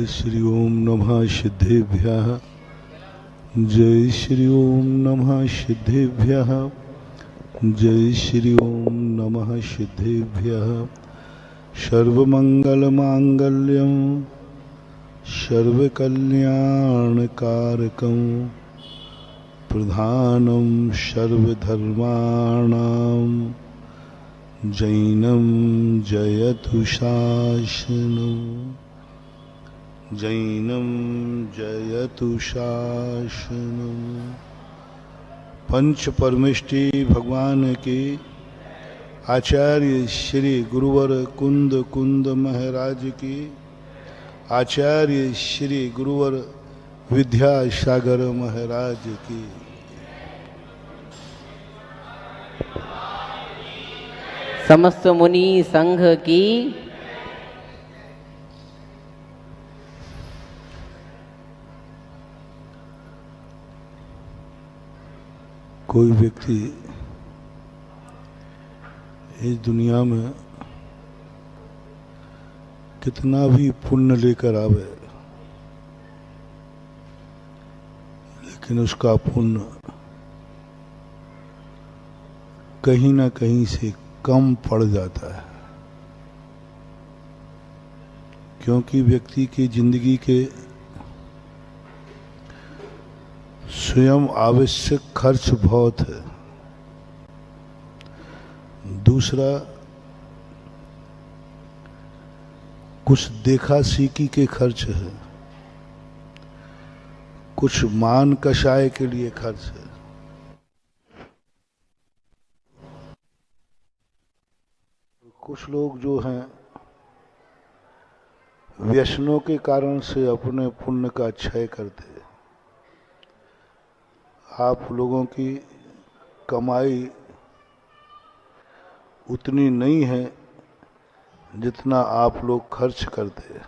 जय श्री ओम नमः सिद्धेभ्यः। जय श्री ओम नमः सिद्धेभ्यः। जय श्री ओम नमः सिद्धेभ्यः। सर्वमंगलमांगल्यं सर्वकल्याणकारकं प्रधानं सर्वधर्माणां जैनं जयतु शासनं। जैनं जयतु शासनं। पंच परमेष्टि भगवान के आचार्य श्री गुरुवर कुंद कुंद महाराज की, आचार्य श्री गुरुवर विद्यासागर महाराज की। समस्त मुनि संघ की। कोई व्यक्ति इस दुनिया में कितना भी पुण्य लेकर आवे, लेकिन उसका पुण्य कहीं ना कहीं से कम पड़ जाता है, क्योंकि व्यक्ति की जिंदगी के स्वयं आवश्यक खर्च बहुत है। दूसरा, कुछ देखा सीखी के खर्च है, कुछ मान कषाय के लिए खर्च है। कुछ लोग जो हैं व्यसनों के कारण से अपने पुण्य का क्षय करते हैं। आप लोगों की कमाई उतनी नहीं है जितना आप लोग खर्च करते हैं।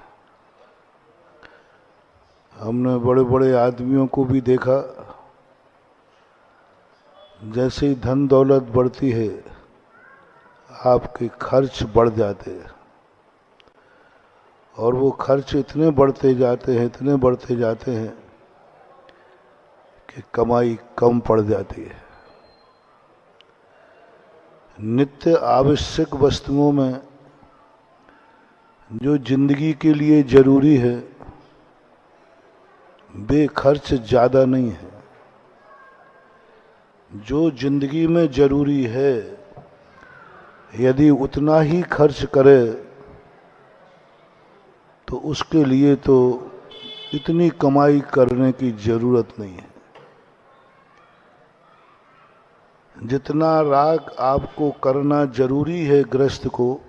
हमने बड़े बड़े आदमियों को भी देखा, जैसे ही धन दौलत बढ़ती है आपके खर्च बढ़ जाते हैं, और वो खर्च इतने बढ़ते जाते हैं, इतने बढ़ते जाते हैं कि कमाई कम पड़ जाती है। नित्य आवश्यक वस्तुओं में जो जिंदगी के लिए जरूरी है वे खर्च ज्यादा नहीं है। जो जिंदगी में जरूरी है यदि उतना ही खर्च करे तो उसके लिए तो इतनी कमाई करने की जरूरत नहीं है। जितना राग आपको करना जरूरी है गृहस्थ को,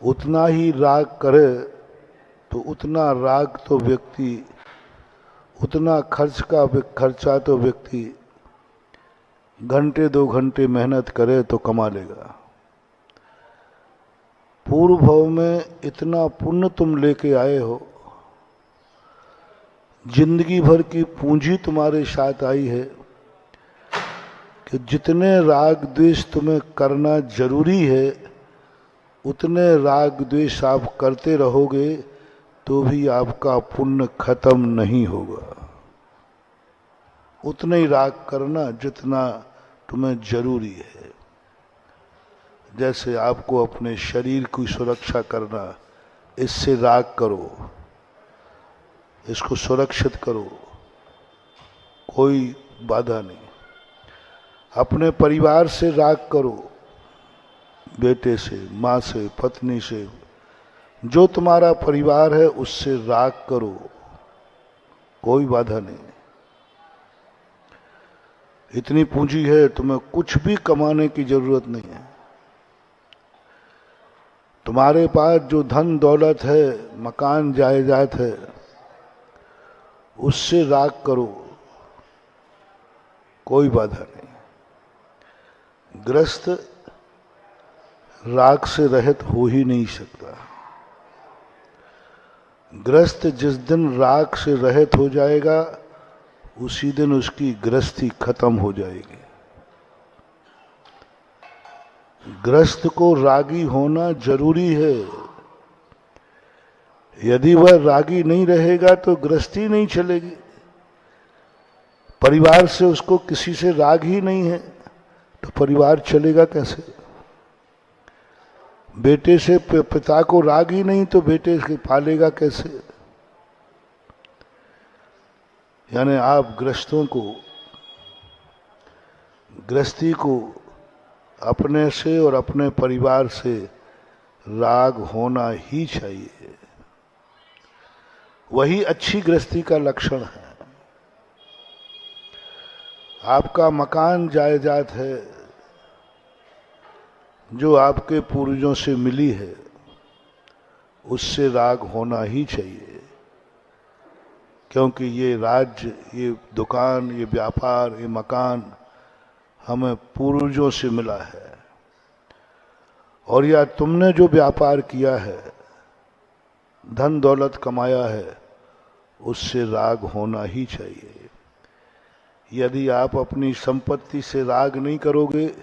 उतना ही राग करे तो उतना राग तो व्यक्ति, उतना खर्चा तो व्यक्ति घंटे 2 घंटे मेहनत करे तो कमा लेगा। पूर्व भाव में इतना पुण्य तुम लेके आए हो, जिंदगी भर की पूंजी तुम्हारे साथ आई है कि जितने राग द्वेष तुम्हें करना जरूरी है उतने राग द्वेष आप करते रहोगे तो भी आपका पुण्य खत्म नहीं होगा। उतना ही राग करना जितना तुम्हें जरूरी है। जैसे आपको अपने शरीर की सुरक्षा करना, इससे राग करो, इसको सुरक्षित करो, कोई बाधा नहीं। अपने परिवार से राग करो, बेटे से, माँ से, पत्नी से, जो तुम्हारा परिवार है उससे राग करो, कोई बाधा नहीं। इतनी पूंजी है, तुम्हें कुछ भी कमाने की जरूरत नहीं है। तुम्हारे पास जो धन दौलत है, मकान जायदाद है, उससे राग करो, कोई बाधा नहीं। गृहस्थ राग से रहित हो ही नहीं सकता। गृहस्थ जिस दिन राग से रहित हो जाएगा उसी दिन उसकी गृहस्थी खत्म हो जाएगी। गृहस्थ को रागी होना जरूरी है। यदि वह रागी नहीं रहेगा तो गृहस्थी नहीं चलेगी। परिवार से उसको किसी से राग ही नहीं है तो परिवार चलेगा कैसे? बेटे से पिता को राग ही नहीं तो बेटे से पालेगा कैसे? यानी आप गृहस्थी को अपने से और अपने परिवार से राग होना ही चाहिए। वही अच्छी गृहस्थी का लक्षण है। आपका मकान जायदाद है जो आपके पूर्वजों से मिली है, उससे राग होना ही चाहिए, क्योंकि ये राज्य, ये दुकान, ये व्यापार, ये मकान हमें पूर्वजों से मिला है। और या तुमने जो व्यापार किया है, धन दौलत कमाया है, उससे राग होना ही चाहिए। यदि आप अपनी संपत्ति से राग नहीं करोगे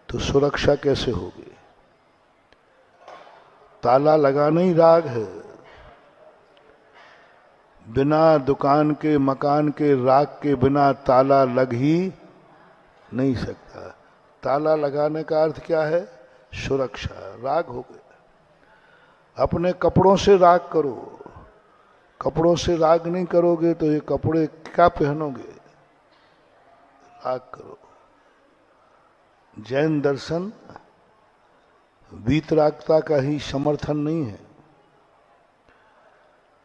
तो सुरक्षा कैसे होगी? ताला लगाना ही राग है। बिना दुकान के, मकान के राग के बिना ताला लग ही नहीं सकता। ताला लगाने का अर्थ क्या है? सुरक्षा, राग हो गया। अपने कपड़ों से राग करो। कपड़ों से राग नहीं करोगे तो ये कपड़े क्या पहनोगे? राग करो। जैन दर्शन वीतरागता का ही समर्थन नहीं है।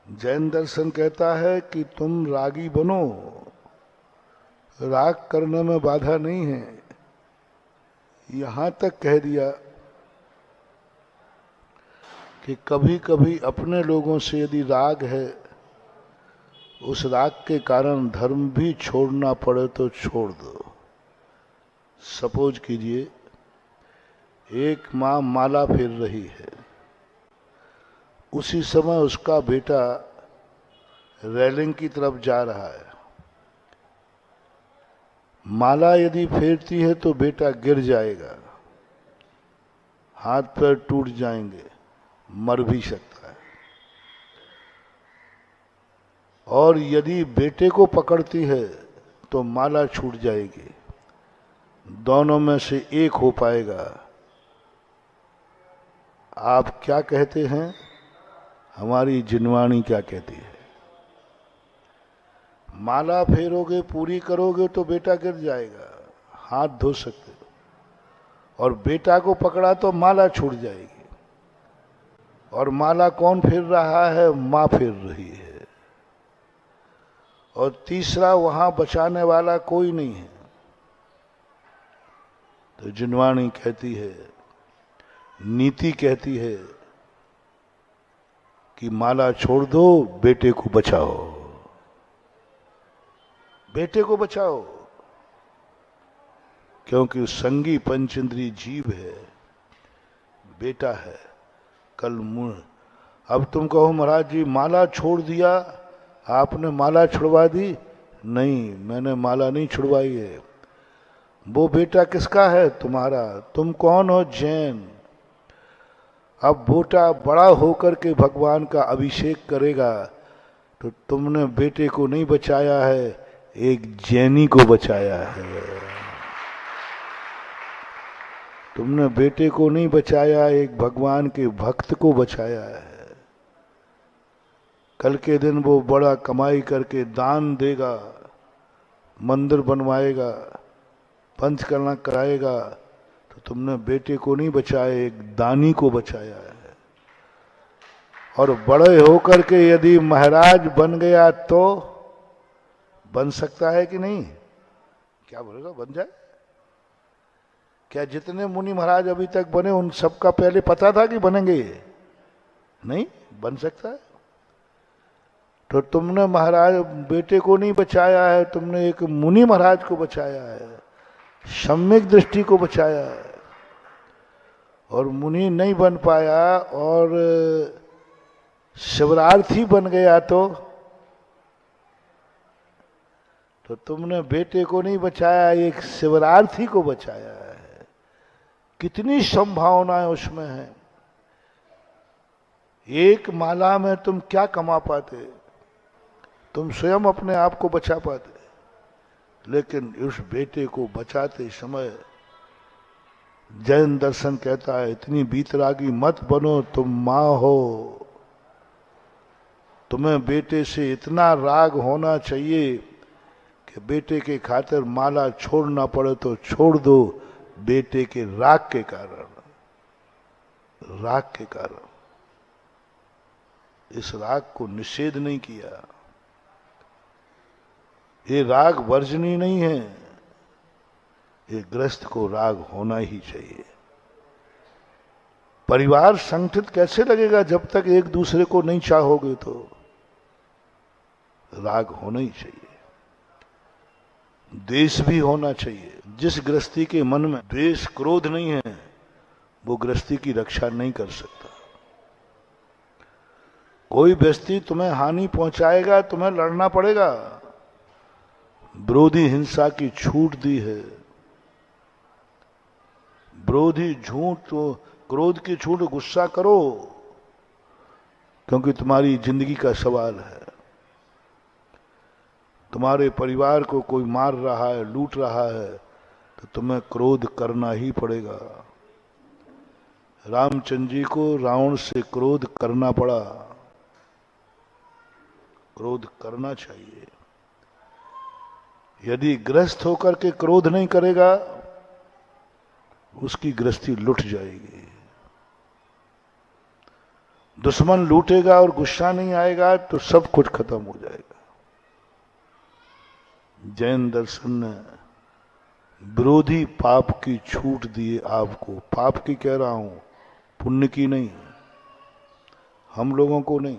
जैन दर्शन कहता है कि तुम रागी बनो, राग करने में बाधा नहीं है। यहां तक कह दिया कि कभी कभी अपने लोगों से यदि राग है, उस राग के कारण धर्म भी छोड़ना पड़े तो छोड़ दो। सपोज कीजिए एक माँ माला फेर रही है, उसी समय उसका बेटा रेलिंग की तरफ जा रहा है। माला यदि फेरती है तो बेटा गिर जाएगा, हाथ पैर टूट जाएंगे, मर भी सकता है। और यदि बेटे को पकड़ती है तो माला छूट जाएगी। दोनों में से एक हो पाएगा। आप क्या कहते हैं? हमारी जिनवाणी क्या कहती है? माला फेरोगे, पूरी करोगे तो बेटा गिर जाएगा, हाथ धो सकते हो, और बेटा को पकड़ा तो माला छूट जाएगी। और माला कौन फेर रहा है? माँ फेर रही है। और तीसरा वहां बचाने वाला कोई नहीं है। तो जिनवाणी कहती है, नीति कहती है कि माला छोड़ दो, बेटे को बचाओ, बेटे को बचाओ। क्योंकि संगी पंचेंद्री जीव है, बेटा है। कल मुंह अब तुम कहो महाराज जी माला छोड़ दिया, आपने माला छुड़वा दी। नहीं, मैंने माला नहीं छुड़वाई है। वो बेटा किसका है? तुम्हारा। तुम कौन हो? जैन। अब बेटा बड़ा होकर के भगवान का अभिषेक करेगा तो तुमने बेटे को नहीं बचाया है, एक जैनी को बचाया है। तुमने बेटे को नहीं बचाया, एक भगवान के भक्त को बचाया है। कल के दिन वो बड़ा कमाई करके दान देगा, मंदिर बनवाएगा, पंचकर्मा कराएगा, तो तुमने बेटे को नहीं बचाया, एक दानी को बचाया है। और बड़े होकर के यदि महाराज बन गया तो बन सकता है कि नहीं? क्या बोलेगा? बन जाए। क्या जितने मुनि महाराज अभी तक बने उन सबका पहले पता था कि बनेंगे? नहीं, बन सकता है। तो तुमने महाराज बेटे को नहीं बचाया है, तुमने एक मुनि महाराज को बचाया है, सम्यक दृष्टि को बचाया है। और मुनि नहीं बन पाया और शिवरार्थी बन गया तो तुमने बेटे को नहीं बचाया, एक शिवरार्थी को बचाया है। कितनी संभावनाएं उसमें है। एक माला में तुम क्या कमा पाते, तुम स्वयं अपने आप को बचा पाते, लेकिन उस बेटे को बचाते समय जैन दर्शन कहता है इतनी बीतरागी मत बनो, तुम मां हो, तुम्हें बेटे से इतना राग होना चाहिए कि बेटे के खातिर माला छोड़ना पड़े तो छोड़ दो, बेटे के राग के कारण, राग के कारण। इस राग को निषेध नहीं किया, ये राग वर्जनीय नहीं है, ये गृहस्थ को राग होना ही चाहिए। परिवार संगठित कैसे लगेगा जब तक एक दूसरे को नहीं चाहोगे, तो राग होना ही चाहिए। द्वेष भी होना चाहिए। जिस गृहस्थी के मन में द्वेष क्रोध नहीं है वो गृहस्थी की रक्षा नहीं कर सकता। कोई व्यक्ति तुम्हें हानि पहुंचाएगा, तुम्हें लड़ना पड़ेगा। विरोधी हिंसा की छूट दी है, विरोधी झूठ क्रोध की छूट, गुस्सा करो क्योंकि तुम्हारी जिंदगी का सवाल है। तुम्हारे परिवार को कोई मार रहा है, लूट रहा है, तो तुम्हें क्रोध करना ही पड़ेगा। रामचंद्र जी को रावण से क्रोध करना पड़ा, क्रोध करना चाहिए। यदि गृहस्थ होकर के क्रोध नहीं करेगा उसकी गृहस्थी लुट जाएगी। दुश्मन लूटेगा और गुस्सा नहीं आएगा तो सब कुछ खत्म हो जाएगा। जैन दर्शन ने विरोधी पाप की छूट दी आपको। पाप की कह रहा हूं, पुण्य की नहीं। हम लोगों को नहीं,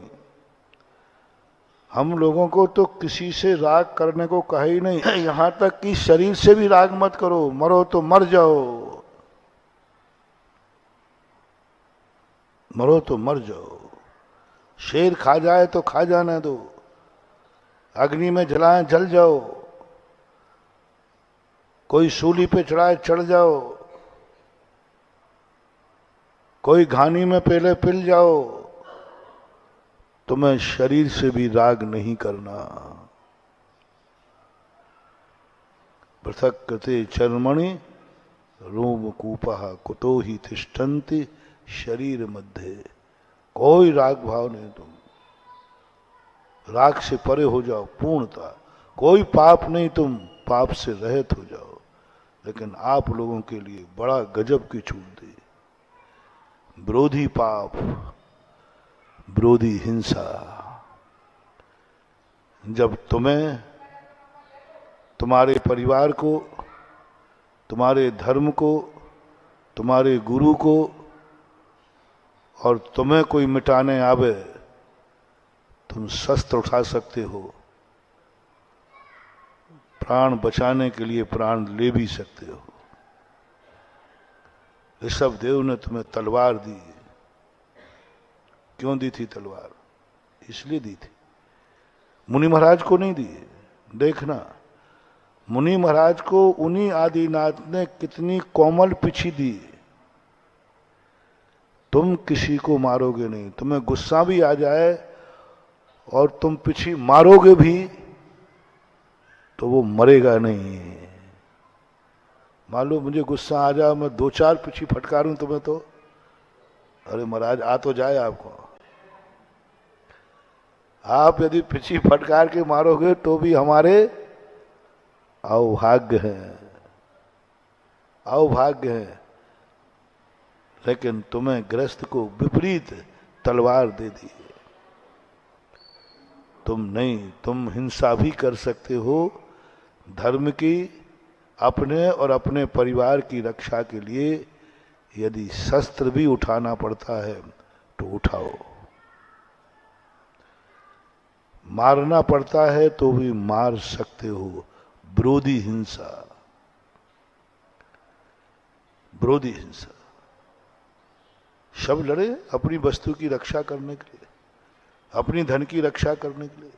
हम लोगों को तो किसी से राग करने को कहा ही नहीं। यहां तक कि शरीर से भी राग मत करो, मरो तो मर जाओ, मरो तो मर जाओ। शेर खा जाए तो खा जाने दो, अग्नि में जलाए जल जाओ, कोई सूली पे चढ़ाए चढ़ जाओ, कोई घानी में पहले पिल जाओ। तुम्हें शरीर से भी राग नहीं करना। पृथक कृते चर्मणि रोमकूपः कुतो ही तिष्ठन्ति शरीर मध्य। कोई राग भाव नहीं, तुम राग से परे हो जाओ पूर्णता। कोई पाप नहीं, तुम पाप से रहित हो जाओ। लेकिन आप लोगों के लिए बड़ा गजब की छूट दी। विरोधी पाप, विरोधी हिंसा। जब तुम्हें, तुम्हारे परिवार को, तुम्हारे धर्म को, तुम्हारे गुरु को और तुम्हें कोई मिटाने आवे, तुम शस्त्र उठा सकते हो, प्राण बचाने के लिए प्राण ले भी सकते हो। ऋषभ देव ने तुम्हें तलवार दी। क्यों दी थी तलवार? इसलिए दी थी, मुनि महाराज को नहीं दी। देखना, मुनि महाराज को उन्हीं आदिनाथ ने कितनी कोमल पिछी दी। तुम किसी को मारोगे नहीं, तुम्हें गुस्सा भी आ जाए और तुम पिछी मारोगे भी तो वो मरेगा नहीं। मान लो मुझे गुस्सा आ जाए, मैं 2-4 पिछी फटकारूं तुम्हें, तो अरे महाराज आ तो जाए आपको। आप यदि पिछी फटकार के मारोगे तो भी हमारे अभाग्य हैं, अभाग्य हैं। लेकिन तुम्हें गृहस्थ को विपरीत तलवार दे दी। तुम नहीं, तुम हिंसा भी कर सकते हो धर्म की, अपने और अपने परिवार की रक्षा के लिए। यदि शस्त्र भी उठाना पड़ता है तो उठाओ, मारना पड़ता है तो भी मार सकते हो। विरोधी हिंसा, विरोधी हिंसा। सब लड़े अपनी वस्तु की रक्षा करने के लिए, अपनी धन की रक्षा करने के लिए।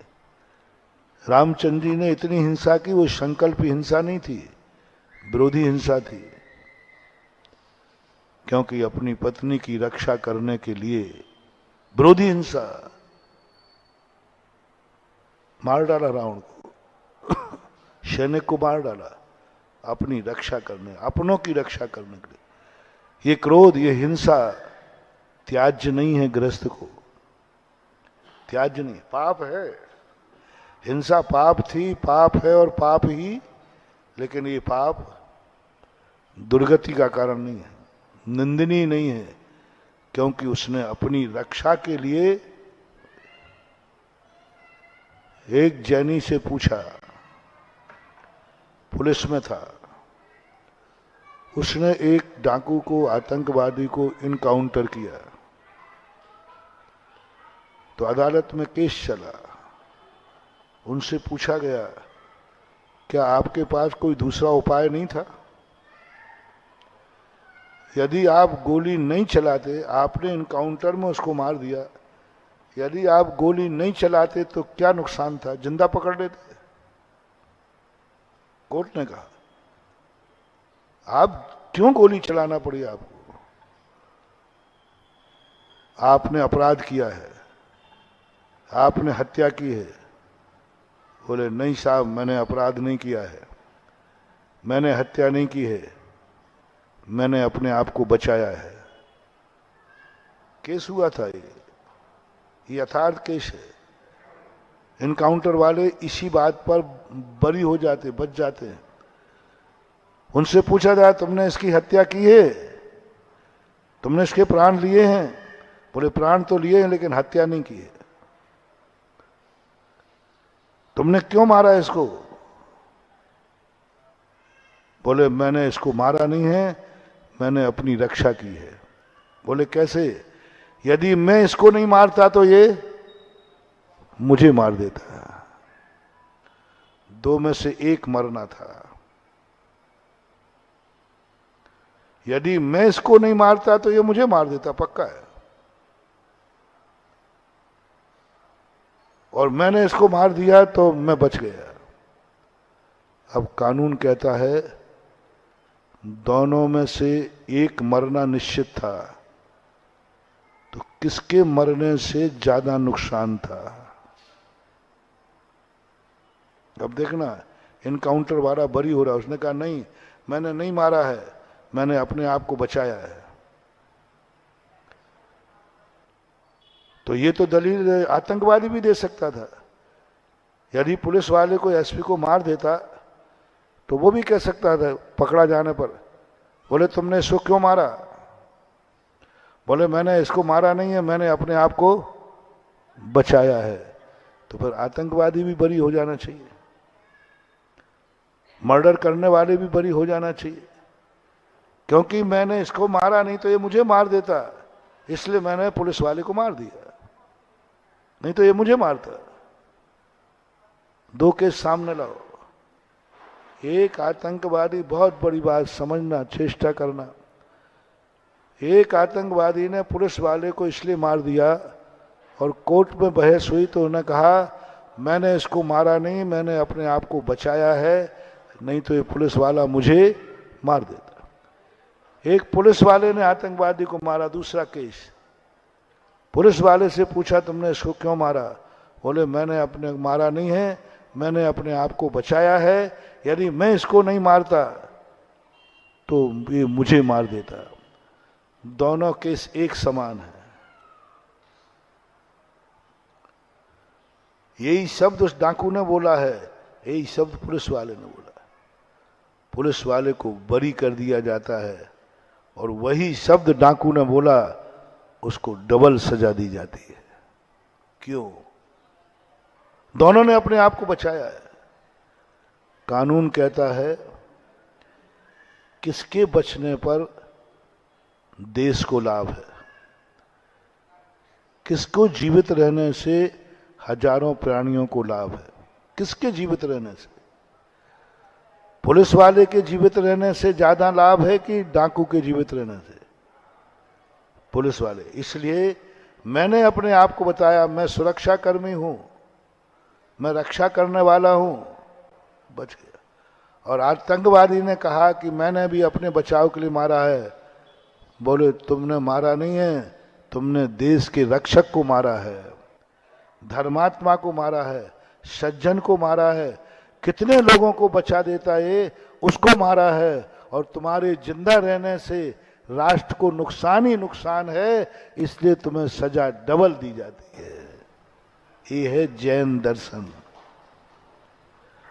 रामचंद्र जी ने इतनी हिंसा की, वो संकल्प हिंसा नहीं थी, विरोधी हिंसा थी। क्योंकि अपनी पत्नी की रक्षा करने के लिए विरोधी हिंसा, मार डाला रावण को, सैनिक को मार डाला अपनी रक्षा करने, अपनों की रक्षा करने के लिए। ये क्रोध, ये हिंसा त्याज्य नहीं है गृहस्थ को, त्याज्य नहीं, पाप है। हिंसा पाप थी, पाप है और पाप ही, लेकिन ये पाप दुर्गति का कारण नहीं है, निंदनीय नहीं है, क्योंकि उसने अपनी रक्षा के लिए एक जैनी से पूछा, पुलिस में था, उसने एक डाकू को, आतंकवादी को इनकाउंटर किया, तो अदालत में केस चला। उनसे पूछा गया, क्या आपके पास कोई दूसरा उपाय नहीं था? यदि आप गोली नहीं चलाते, आपने इनकाउंटर में उसको मार दिया, यदि आप गोली नहीं चलाते तो क्या नुकसान था? जिंदा पकड़ लेते। कोर्ट ने कहा, आप क्यों गोली चलाना पड़ी आपको? आपने अपराध किया है, आपने हत्या की है। बोले, नहीं साहब, मैंने अपराध नहीं किया है, मैंने हत्या नहीं की है, मैंने अपने आप को बचाया है। केस हुआ था, ये यथार्थ केस है। इनकाउंटर वाले इसी बात पर बरी हो जाते, बच जाते हैं। उनसे पूछा जाए, तुमने इसकी हत्या की है, तुमने इसके प्राण लिए हैं? बोले, प्राण तो लिए हैं लेकिन हत्या नहीं की है। तुमने क्यों मारा इसको? बोले, मैंने इसको मारा नहीं है, मैंने अपनी रक्षा की है। बोले, कैसे? यदि मैं इसको नहीं मारता तो ये मुझे मार देता। दो में से एक मरना था। यदि मैं इसको नहीं मारता तो ये मुझे मार देता, पक्का है। और मैंने इसको मार दिया तो मैं बच गया। अब कानून कहता है दोनों में से एक मरना निश्चित था, तो किसके मरने से ज्यादा नुकसान था? अब देखना, इनकाउंटर वाला बरी हो रहा है, उसने कहा नहीं, मैंने नहीं मारा है, मैंने अपने आप को बचाया है। तो ये तो दलील आतंकवादी भी दे सकता था। यदि पुलिस वाले को, एसपी को मार देता तो वो भी कह सकता था पकड़ा जाने पर, बोले, तुमने इसको क्यों मारा? बोले, मैंने इसको मारा नहीं है, मैंने अपने आप को बचाया है। तो फिर आतंकवादी भी बरी हो जाना चाहिए, मर्डर करने वाले भी बरी हो जाना चाहिए, क्योंकि मैंने इसको मारा नहीं तो ये मुझे मार देता, इसलिए मैंने पुलिस वाले को मार दिया, नहीं तो ये मुझे मारता। दो केस सामने लाओ। एक आतंकवादी, बहुत बड़ी बात समझना, चेष्टा करना, एक आतंकवादी ने पुलिस वाले को इसलिए मार दिया और कोर्ट में बहस हुई तो उन्होंने कहा मैंने इसको मारा नहीं, मैंने अपने आप को बचाया है, नहीं तो ये पुलिस वाला मुझे मार देता। एक पुलिस वाले ने आतंकवादी को मारा। दूसरा केस, पुलिस वाले से पूछा तुमने इसको क्यों मारा? बोले, मैंने अपने मारा नहीं है, मैंने अपने आप को बचाया है। यदि मैं इसको नहीं मारता तो ये मुझे मार देता। दोनों केस एक समान है। यही शब्द उस डाकू ने बोला है, यही शब्द पुलिस वाले ने बोला। पुलिस वाले को बरी कर दिया जाता है और वही शब्द डाकू ने बोला, उसको डबल सजा दी जाती है। क्यों? दोनों ने अपने आप को बचाया है। कानून कहता है किसके बचने पर देश को लाभ है, किसको जीवित रहने से हजारों प्राणियों को लाभ है। किसके जीवित रहने से? पुलिस वाले के जीवित रहने से ज्यादा लाभ है कि डाकू के जीवित रहने से? पुलिस वाले। इसलिए मैंने अपने आप को बताया, मैं सुरक्षा कर्मी हूं, मैं रक्षा करने वाला हूं, बच गया। और आतंकवादी ने कहा कि मैंने भी अपने बचाव के लिए मारा है। बोले, तुमने मारा नहीं है, तुमने देश के रक्षक को मारा है, धर्मात्मा को मारा है, सज्जन को मारा है, कितने लोगों को बचा देता है उसको मारा है, और तुम्हारे जिंदा रहने से राष्ट्र को नुकसान ही नुकसान है, इसलिए तुम्हें सजा डबल दी जाती है। ये है जैन दर्शन।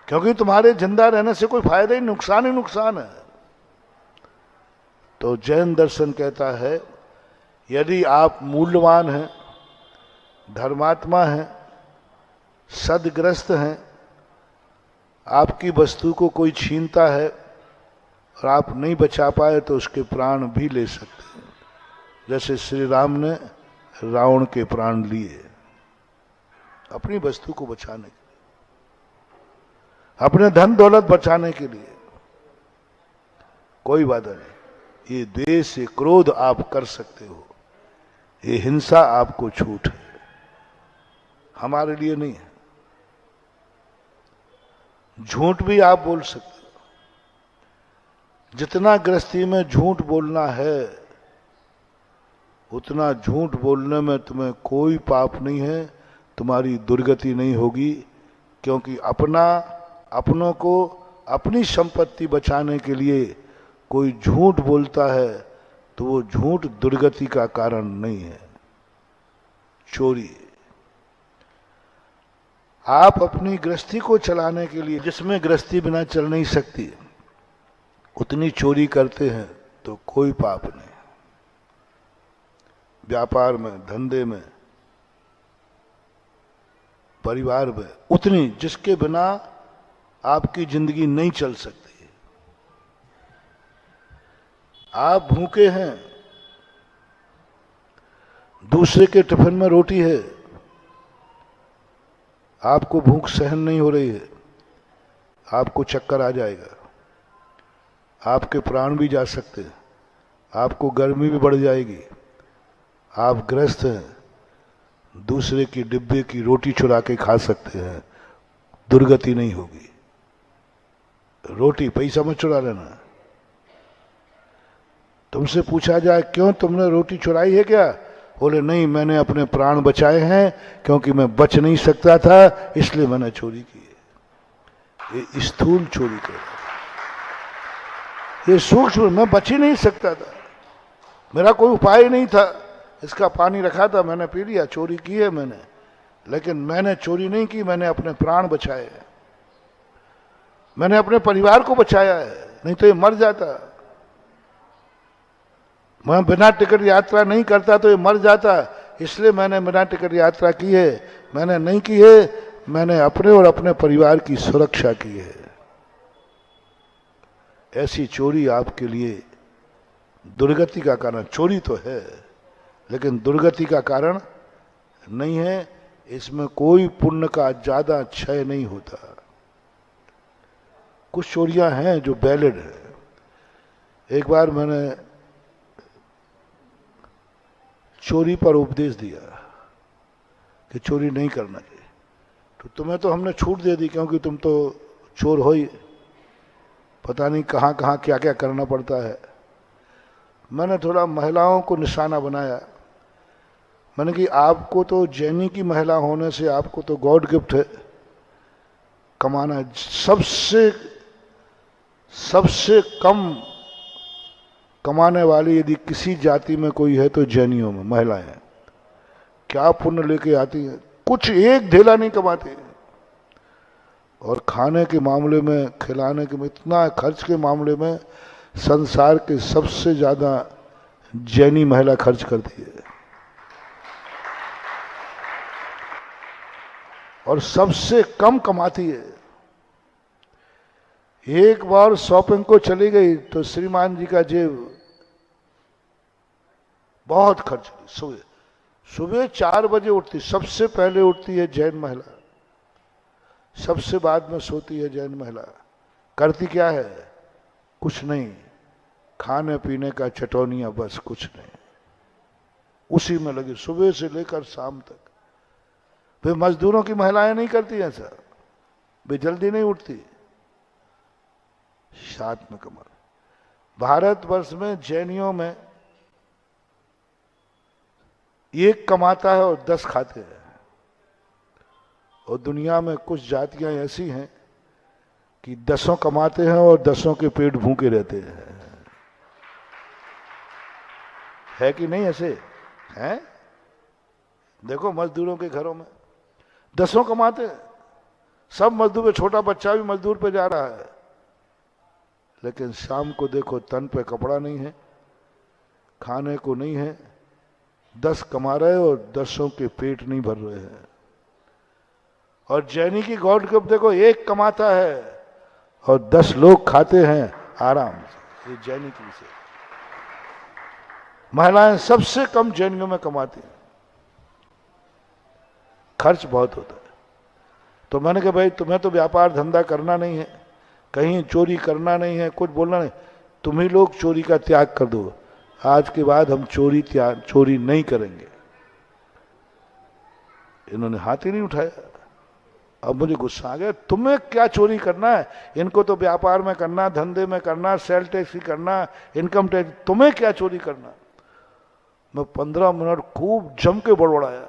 क्योंकि तुम्हारे जिंदा रहने से कोई फायदा ही नुकसान है। तो जैन दर्शन कहता है यदि आप मूल्यवान हैं, धर्मात्मा हैं, सदग्रस्त हैं, आपकी वस्तु को कोई छीनता है और आप नहीं बचा पाए तो उसके प्राण भी ले सकते हैं। जैसे श्री राम ने रावण के प्राण लिए अपनी वस्तु को बचाने के लिए, अपने धन दौलत बचाने के लिए। कोई बात नहीं, ये द्वेष, ये क्रोध आप कर सकते हो, ये हिंसा आपको छूट है, हमारे लिए नहीं है। झूठ भी आप बोल सकते हो, जितना गृहस्थी में झूठ बोलना है उतना झूठ बोलने में तुम्हें कोई पाप नहीं है, तुम्हारी दुर्गति नहीं होगी। क्योंकि अपनों को अपनी संपत्ति बचाने के लिए कोई झूठ बोलता है तो वो झूठ दुर्गति का कारण नहीं है, चोरी। आप अपनी गृहस्थी को चलाने के लिए, जिसमें गृहस्थी बिना चल नहीं सकती, उतनी चोरी करते हैं तो कोई पाप नहीं। व्यापार में, धंधे में, परिवार में उतनी जिसके बिना आपकी जिंदगी नहीं चल सकती। आप भूखे हैं, दूसरे के टिफिन में रोटी है, आपको भूख सहन नहीं हो रही है, आपको चक्कर आ जाएगा, आपके प्राण भी जा सकते हैं, आपको गर्मी भी बढ़ जाएगी। आप ग्रस्त हैं, दूसरे की डिब्बे की रोटी चुरा के खा सकते हैं, दुर्गति नहीं होगी। रोटी पैसा मत चुरा लेना। तुमसे पूछा जाए क्यों तुमने रोटी चुराई है क्या, बोले नहीं, मैंने अपने प्राण बचाए हैं, क्योंकि मैं बच नहीं सकता था इसलिए मैंने चोरी की है। ये स्थूल चोरी कर, ये सूक्ष्म, मैं बच ही नहीं सकता था, मेरा कोई उपाय नहीं था, इसका पानी रखा था मैंने पी लिया, चोरी की है मैंने। लेकिन मैंने चोरी नहीं की, मैंने अपने प्राण बचाए हैं, मैंने अपने परिवार को बचाया है, नहीं तो ये मर जाता। मैं बिना टिकट यात्रा नहीं करता तो ये मर जाता, इसलिए मैंने बिना टिकट यात्रा की है। मैंने नहीं की है, मैंने अपने और अपने परिवार की सुरक्षा की है। ऐसी चोरी आपके लिए दुर्गति का कारण, चोरी तो है लेकिन दुर्गति का कारण नहीं है। इसमें कोई पुण्य का ज्यादा क्षय नहीं होता। कुछ चोरियां हैं जो वैलिड है। एक बार मैंने चोरी पर उपदेश दिया कि चोरी नहीं करना चाहिए, तो तुम्हें तो हमने छूट दे दी क्योंकि तुम तो चोर हो ही, पता नहीं कहाँ कहाँ क्या क्या करना पड़ता है। मैंने थोड़ा महिलाओं को निशाना बनाया। मैंने कि आपको तो जैनी की महिला होने से आपको तो गॉड गिफ्ट है कमाना। सबसे कम कमाने वाली यदि किसी जाति में कोई है तो जैनियों में महिलाएं हैं। क्या पुण्य लेके आती हैं, कुछ एक ढेला नहीं कमाती। और खाने के मामले में, खिलाने के में, इतना खर्च के मामले में संसार के सबसे ज्यादा जैनी महिला खर्च करती है और सबसे कम कमाती है। एक बार शॉपिंग को चली गई तो श्रीमान जी का जेब बहुत खर्च। सुबह 4 बजे उठती, सबसे पहले उठती है जैन महिला, सबसे बाद में सोती है जैन महिला। करती क्या है, कुछ नहीं, खाने पीने का चटौनियां, बस कुछ नहीं, उसी में लगी सुबह से लेकर शाम तक। वे मजदूरों की महिलाएं नहीं करती ऐसा, वे जल्दी नहीं उठती, साथ में कमर। भारतवर्ष में जैनियों में एक कमाता है और 10 खाते हैं। और दुनिया में कुछ जातियां ऐसी हैं कि 10 कमाते हैं और 10 के पेट भूखे रहते हैं। है कि नहीं ऐसे? हैं? देखो मजदूरों के घरों में 10 कमाते हैं, सब मजदूर पे, छोटा बच्चा भी मजदूर पे जा रहा है, लेकिन शाम को देखो तन पे कपड़ा नहीं है, खाने को नहीं है, 10 कमा रहे और 10 के पेट नहीं भर रहे हैं। और जैनी की गॉड गिफ्ट देखो, एक कमाता है और 10 लोग खाते हैं आराम से। ये जैनी की से महिलाएं सबसे कम जैनियों में कमाती हैं, खर्च बहुत होता है। तो मैंने कहा भाई तुम्हें तो व्यापार धंधा करना नहीं है, कहीं चोरी करना नहीं है, कुछ बोलना नहीं, तुम ही लोग चोरी का त्याग कर दो, आज के बाद हम चोरी नहीं करेंगे। इन्होंने हाथ ही नहीं उठाया। अब मुझे गुस्सा आ गया, तुम्हें क्या चोरी करना है, इनको तो व्यापार में करना, धंधे में करना, सेल टैक्स ही करना, इनकम टैक्स, तुम्हें क्या चोरी करना। मैं 15 मिनट खूब जम के बड़बड़ाया,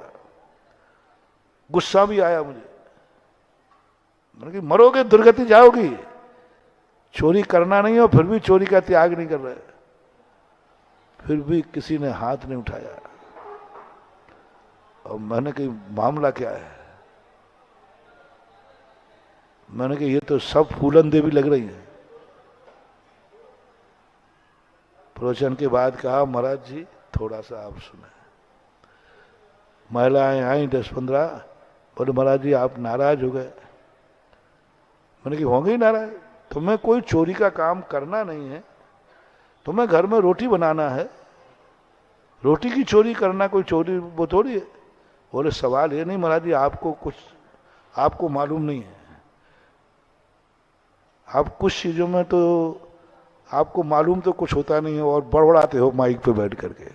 गुस्सा भी आया मुझे। मैंने कहा मरोगे, दुर्गति जाओगी, चोरी करना नहीं हो फिर भी चोरी का त्याग नहीं कर रहे। फिर भी किसी ने हाथ नहीं उठाया। और मैंने कहा मामला क्या है? मैंने कहा ये तो सब फूलन देवी लग रही है। प्रवचन के बाद कहा महाराज जी थोड़ा सा आप सुने। महिलाएं आई 10-15, बोले महाराज जी आप नाराज हो गए। मैंने कहा होंगे ही नाराज, तुम्हें कोई चोरी का काम करना नहीं है, तुम्हें घर में रोटी बनाना है, रोटी की चोरी करना कोई चोरी वो थोड़ी है। बोले सवाल ये नहीं महाराज जी, आपको मालूम नहीं है, आप कुछ चीजों में तो आपको मालूम तो कुछ होता नहीं है और बड़बड़ाते हो माइक पे बैठ करके,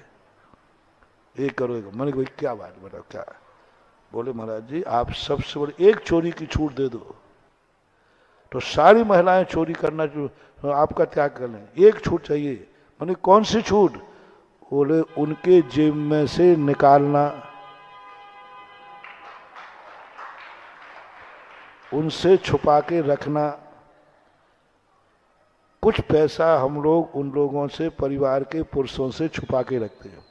ये करो। मैंने कहा भाई क्या बात बताओ क्या? बोले महाराज जी आप सबसे बड़ी एक चोरी की छूट दे दो तो सारी महिलाएं चोरी करना जो आपका त्याग कर लें, एक छूट चाहिए। मैंने कौन सी छूट? बोले उनके जेब में से निकालना, उनसे छुपा के रखना। कुछ पैसा हम लोग उन लोगों से, परिवार के पुरुषों से छुपा के रखते हैं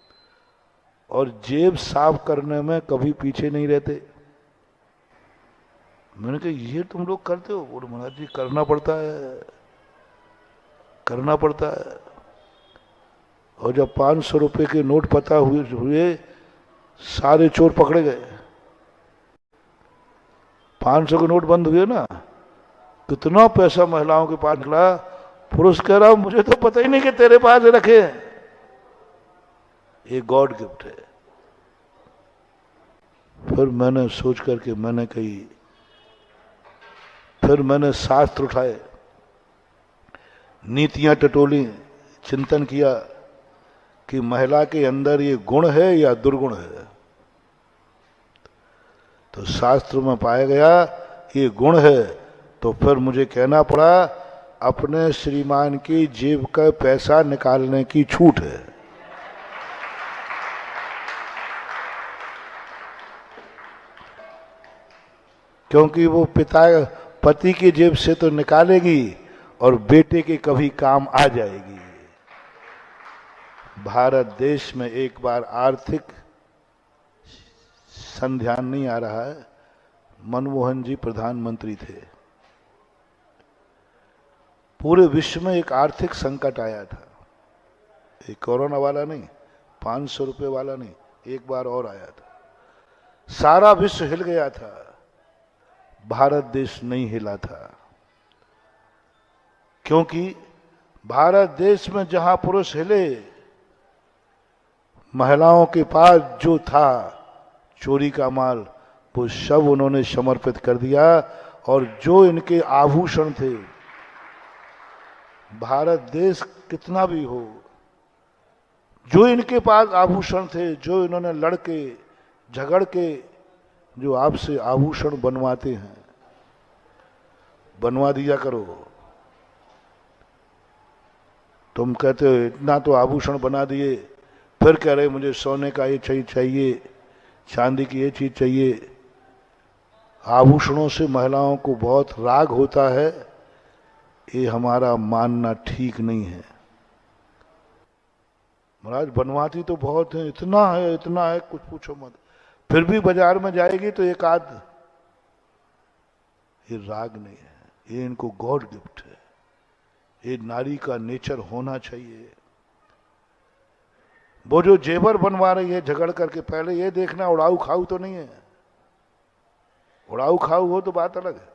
और जेब साफ करने में कभी पीछे नहीं रहते। मैंने कहा ये तुम लोग करते हो? बोले महाराज जी करना पड़ता है, करना पड़ता है। और जब 500 रुपए के नोट पता हुए सारे चोर पकड़े गए। 500 के नोट बंद हुए ना, कितना पैसा महिलाओं के पास निकला। पुरुष कह रहा मुझे तो पता ही नहीं कि तेरे पास रखे हैं। ये गॉड गिफ्ट है। फिर मैंने सोच करके मैंने कही, फिर मैंने शास्त्र उठाए, नीतियां टटोली, चिंतन किया कि महिला के अंदर ये गुण है या दुर्गुण है। तो शास्त्र में पाया गया ये गुण है। तो फिर मुझे कहना पड़ा अपने श्रीमान की जेब का पैसा निकालने की छूट है। क्योंकि वो पति की जेब से तो निकालेगी और बेटे के कभी काम आ जाएगी। भारत देश में एक बार आर्थिक संध्यान नहीं आ रहा है, मनमोहन जी प्रधानमंत्री थे, पूरे विश्व में एक आर्थिक संकट आया था। एक कोरोना वाला नहीं, 500 रुपए वाला नहीं, एक बार और आया था। सारा विश्व हिल गया था, भारत देश नहीं हिला था। क्योंकि भारत देश में जहां पुरुष हिले, महिलाओं के पास जो था चोरी का माल वो सब उन्होंने समर्पित कर दिया। और जो इनके आभूषण थे, भारत देश कितना भी हो, जो इनके पास आभूषण थे, जो इन्होंने लड़के झगड़ के जो आपसे आभूषण बनवाते हैं, बनवा दिया करो। तुम कहते हो इतना तो आभूषण बना दिए, फिर कह रहे मुझे सोने का ये चीज चाहिए, चांदी की ये चीज चाहिए। आभूषणों से महिलाओं को बहुत राग होता है, ये हमारा मानना ठीक नहीं है। महाराज बनवाती तो बहुत है, इतना है कुछ पूछो मत। फिर भी बाजार में जाएगी तो एक आध, ये राग नहीं है, ये इनको गॉड गिफ्ट है। ये नारी का नेचर होना चाहिए। वो जो जेवर बनवा रही है झगड़ करके, पहले ये देखना उड़ाऊ खाऊ तो नहीं है। उड़ाऊ खाऊ हो तो बात अलग है,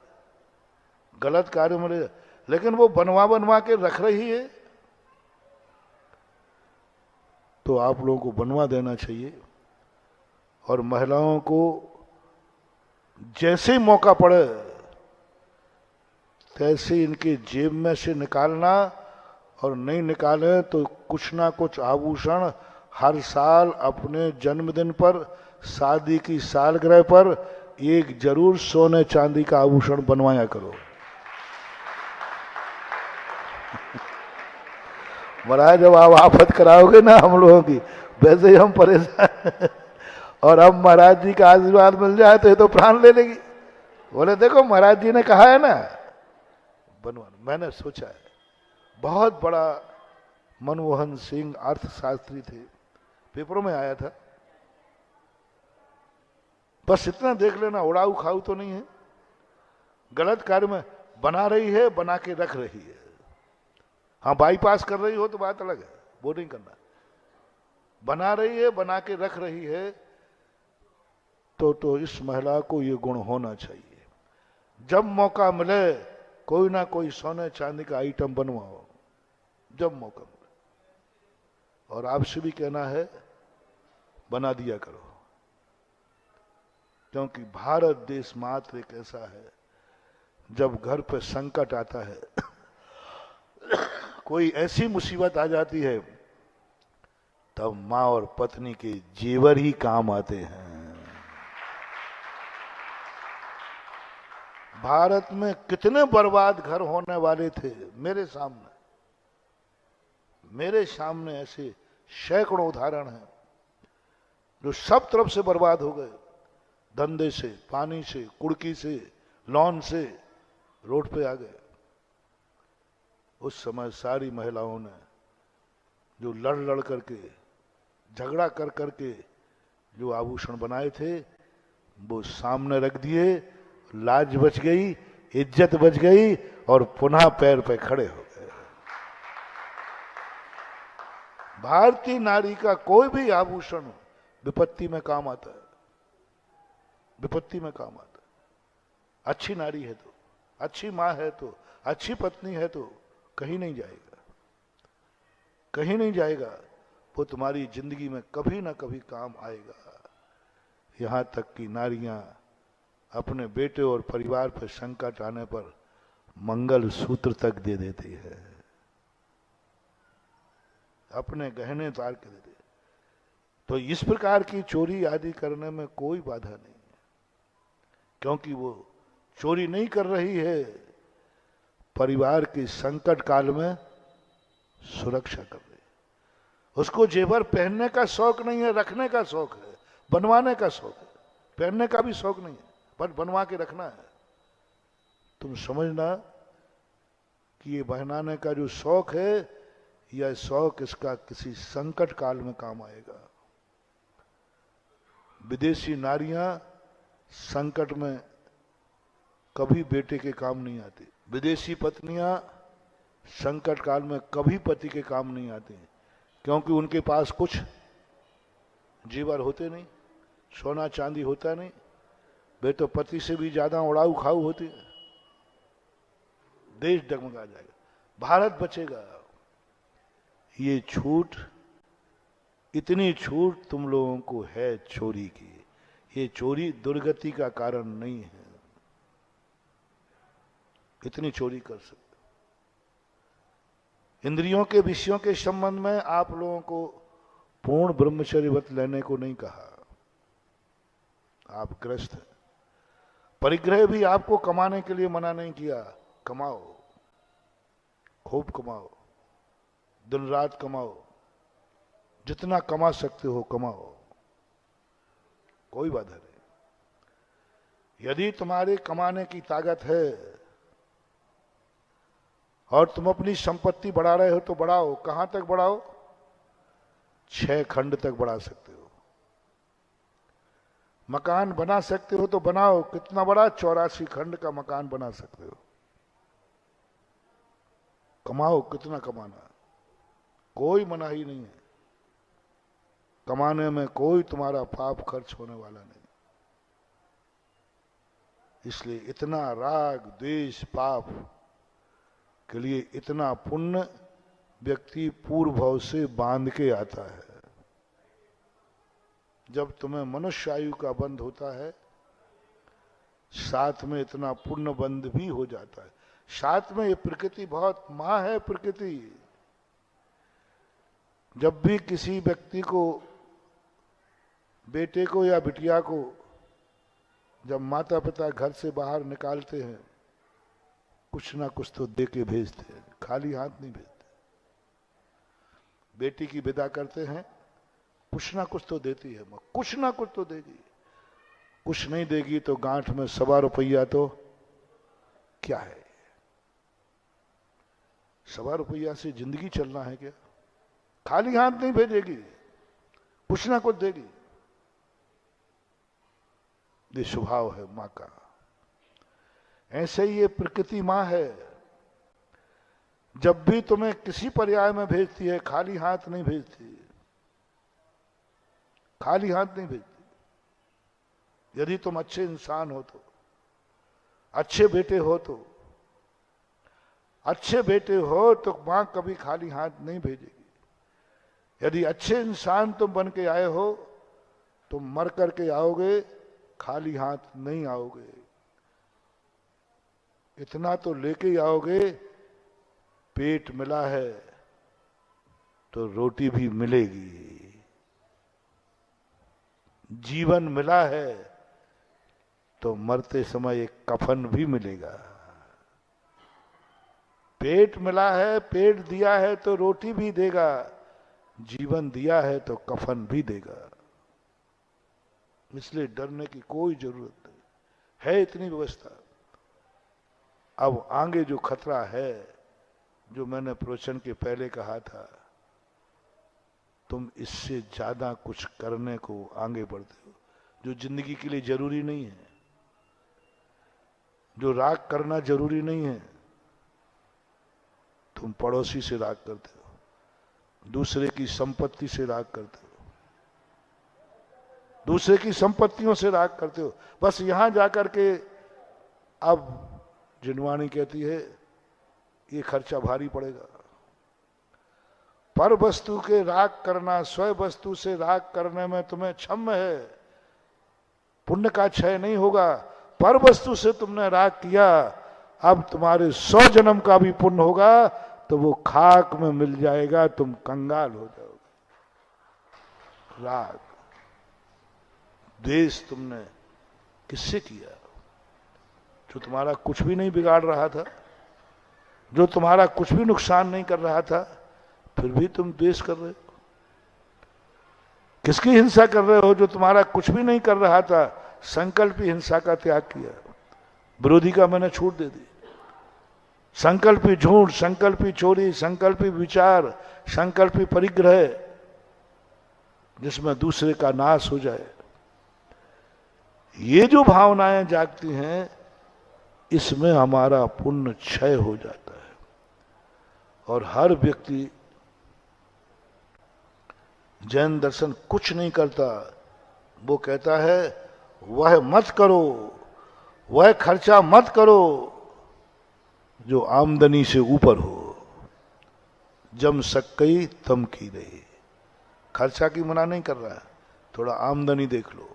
गलत कार्य में, लेकिन वो बनवा के रख रही है तो आप लोगों को बनवा देना चाहिए। और महिलाओं को जैसे ही मौका पड़े तैसे इनके जेब में से निकालना, और नहीं निकाले तो कुछ ना कुछ आभूषण हर साल अपने जन्मदिन पर, शादी की सालगिरह पर एक जरूर सोने चांदी का आभूषण बनवाया करो। महाराज जब आप आफत कराओगे ना हम लोगों की, वैसे ही हम परेशान और अब महाराज जी का आशीर्वाद मिल जाए तो ये तो प्राण ले लेगी। बोले देखो महाराज जी ने कहा है ना बनवाना। मैंने सोचा है, बहुत बड़ा मनमोहन सिंह अर्थशास्त्री थे, पेपरों में आया था। बस इतना देख लेना, उड़ाऊ खाऊ तो नहीं है, गलत कार्य में बना रही है, बना के रख रही है। हाँ बाईपास कर रही हो तो बात अलग है, वो नहीं करना। बना रही है, बना के रख रही है, तो इस महिला को ये गुण होना चाहिए। जब मौका मिले कोई ना कोई सोने चांदी का आइटम बनवाओ, जब मौका मिले। और आपसे भी कहना है बना दिया करो, क्योंकि भारत देश मात्र एक ऐसा है, जब घर पे संकट आता है कोई ऐसी मुसीबत आ जाती है, तब मां और पत्नी के जेवर ही काम आते हैं। भारत में कितने बर्बाद घर होने वाले थे, मेरे सामने ऐसे सैकड़ों उदाहरण हैं जो सब तरफ से बर्बाद हो गए। धंधे से, पानी से, कुड़की से, लॉन से रोड पे आ गए। उस समय सारी महिलाओं ने जो लड़ करके, झगड़ा कर करके जो आभूषण बनाए थे वो सामने रख दिए, लाज बच गई, इज्जत बच गई, और पुनः पैर पे खड़े हो गए। भारतीय नारी का कोई भी आभूषण विपत्ति में काम आता है, विपत्ति में काम आता है। अच्छी नारी है तो, अच्छी मां है तो, अच्छी पत्नी है तो कहीं नहीं जाएगा, कहीं नहीं जाएगा। वो तुम्हारी जिंदगी में कभी ना कभी काम आएगा। यहां तक कि नारियां अपने बेटे और परिवार पर संकट आने पर मंगल सूत्र तक दे देती है, अपने गहने तार के दे देती। तो इस प्रकार की चोरी आदि करने में कोई बाधा नहीं है, क्योंकि वो चोरी नहीं कर रही है, परिवार के संकट काल में सुरक्षा कर रही है। उसको जेवर पहनने का शौक नहीं है, रखने का शौक है, बनवाने का शौक है। पहनने का भी शौक नहीं है, पर बनवा के रखना है। तुम समझना कि ये पहनाने का जो शौक है, यह शौक इसका किसी संकट काल में काम आएगा। विदेशी नारियां संकट में कभी बेटे के काम नहीं आती, विदेशी पत्नियां संकट काल में कभी पति के काम नहीं आती, क्योंकि उनके पास कुछ जेवर होते नहीं, सोना चांदी होता नहीं। वे तो पति से भी ज्यादा उड़ाऊ खाऊ होती है। देश डगमगा जाएगा, भारत बचेगा। ये छूट, इतनी छूट तुम लोगों को है चोरी की। ये चोरी दुर्गति का कारण नहीं है, इतनी चोरी कर सकते। इंद्रियों के विषयों के संबंध में आप लोगों को पूर्ण ब्रह्मचर्य व्रत लेने को नहीं कहा, आप ग्रस्त हैं। परिग्रह भी आपको कमाने के लिए मना नहीं किया, कमाओ, खूब कमाओ, दिन रात कमाओ, जितना कमा सकते हो कमाओ, कोई बाधा नहीं। यदि तुम्हारे कमाने की ताकत है और तुम अपनी संपत्ति बढ़ा रहे हो तो बढ़ाओ। कहां तक बढ़ाओ? 6 खंड तक बढ़ा सकते हो। मकान बना सकते हो तो बनाओ। कितना बड़ा? 84 खंड का मकान बना सकते हो। कमाओ, कितना कमाना, कोई मनाही नहीं है। कमाने में कोई तुम्हारा पाप खर्च होने वाला नहीं। इसलिए इतना राग द्वेष पाप के लिए इतना पुण्य व्यक्ति पूर्व भाव से बांध के आता है। जब तुम्हें मनुष्य आयु का बंध होता है, साथ में इतना पुण्य बंध भी हो जाता है। साथ में ये प्रकृति बहुत मां है। प्रकृति जब भी किसी व्यक्ति को, बेटे को या बिटिया को, जब माता पिता घर से बाहर निकालते हैं, कुछ ना कुछ तो दे के भेजते हैं, खाली हाथ नहीं भेजते। बेटी की विदा करते हैं, कुछ ना कुछ तो देती है, कुछ ना कुछ तो देगी। कुछ नहीं देगी तो गांठ में 1.25 रुपया तो क्या है? 1.25 रुपया से जिंदगी चलना है क्या? खाली हाथ नहीं भेजेगी, कुछ ना कुछ देगी। ये स्वभाव है मां का। ऐसे ही ये प्रकृति मां है। जब भी तुम्हें किसी पर्याय में भेजती है, खाली हाथ नहीं भेजती, खाली हाथ नहीं भेजती। यदि तुम अच्छे इंसान हो तो, अच्छे बेटे हो तो, अच्छे बेटे हो तो मां कभी खाली हाथ नहीं भेजेगी। यदि अच्छे इंसान तुम बन के आए हो, तुम मर करके आओगे, खाली हाथ नहीं आओगे। इतना तो लेके आओगे, पेट मिला है तो रोटी भी मिलेगी, जीवन मिला है तो मरते समय एक कफन भी मिलेगा। पेट मिला है, पेट दिया है तो रोटी भी देगा, जीवन दिया है तो कफन भी देगा। इसलिए डरने की कोई जरूरत नहीं है, इतनी व्यवस्था। अब आगे जो खतरा है, जो मैंने प्रवचन के पहले कहा था, तुम इससे ज्यादा कुछ करने को आगे बढ़ते हो, जो जिंदगी के लिए जरूरी नहीं है। जो राग करना जरूरी नहीं है, तुम पड़ोसी से राग करते हो, दूसरे की संपत्ति से राग करते हो, दूसरे की संपत्तियों से राग करते हो। बस यहां जाकर के अब जिनवाणी कहती है ये खर्चा भारी पड़ेगा। पर वस्तु के राग करना, स्वयं वस्तु से राग करने में तुम्हें क्षम है, पुण्य का क्षय नहीं होगा। पर वस्तु से तुमने राग किया, अब तुम्हारे 100 जन्म का भी पुण्य होगा तो वो खाक में मिल जाएगा, तुम कंगाल हो जाओगे। राग द्वेष तुमने किससे किया? जो तुम्हारा कुछ भी नहीं बिगाड़ रहा था, जो तुम्हारा कुछ भी नुकसान नहीं कर रहा था, फिर भी तुम द्वेष कर रहे हो। किसकी हिंसा कर रहे हो? जो तुम्हारा कुछ भी नहीं कर रहा था, संकल्पी हिंसा का त्याग किया, विरोधी का मैंने छूट दे दी। संकल्पी झूठ, संकल्पी चोरी, संकल्पी विचार, संकल्पी परिग्रह, जिसमें दूसरे का नाश हो जाए, ये जो भावनाएं जागती हैं, इसमें हमारा पुण्य क्षय हो जाता है। और हर व्यक्ति, जैन दर्शन कुछ नहीं करता, वो कहता है वह मत करो, वह खर्चा मत करो जो आमदनी से ऊपर हो। जम सकई तम की रही। खर्चा की मना नहीं कर रहा है, थोड़ा आमदनी देख लो,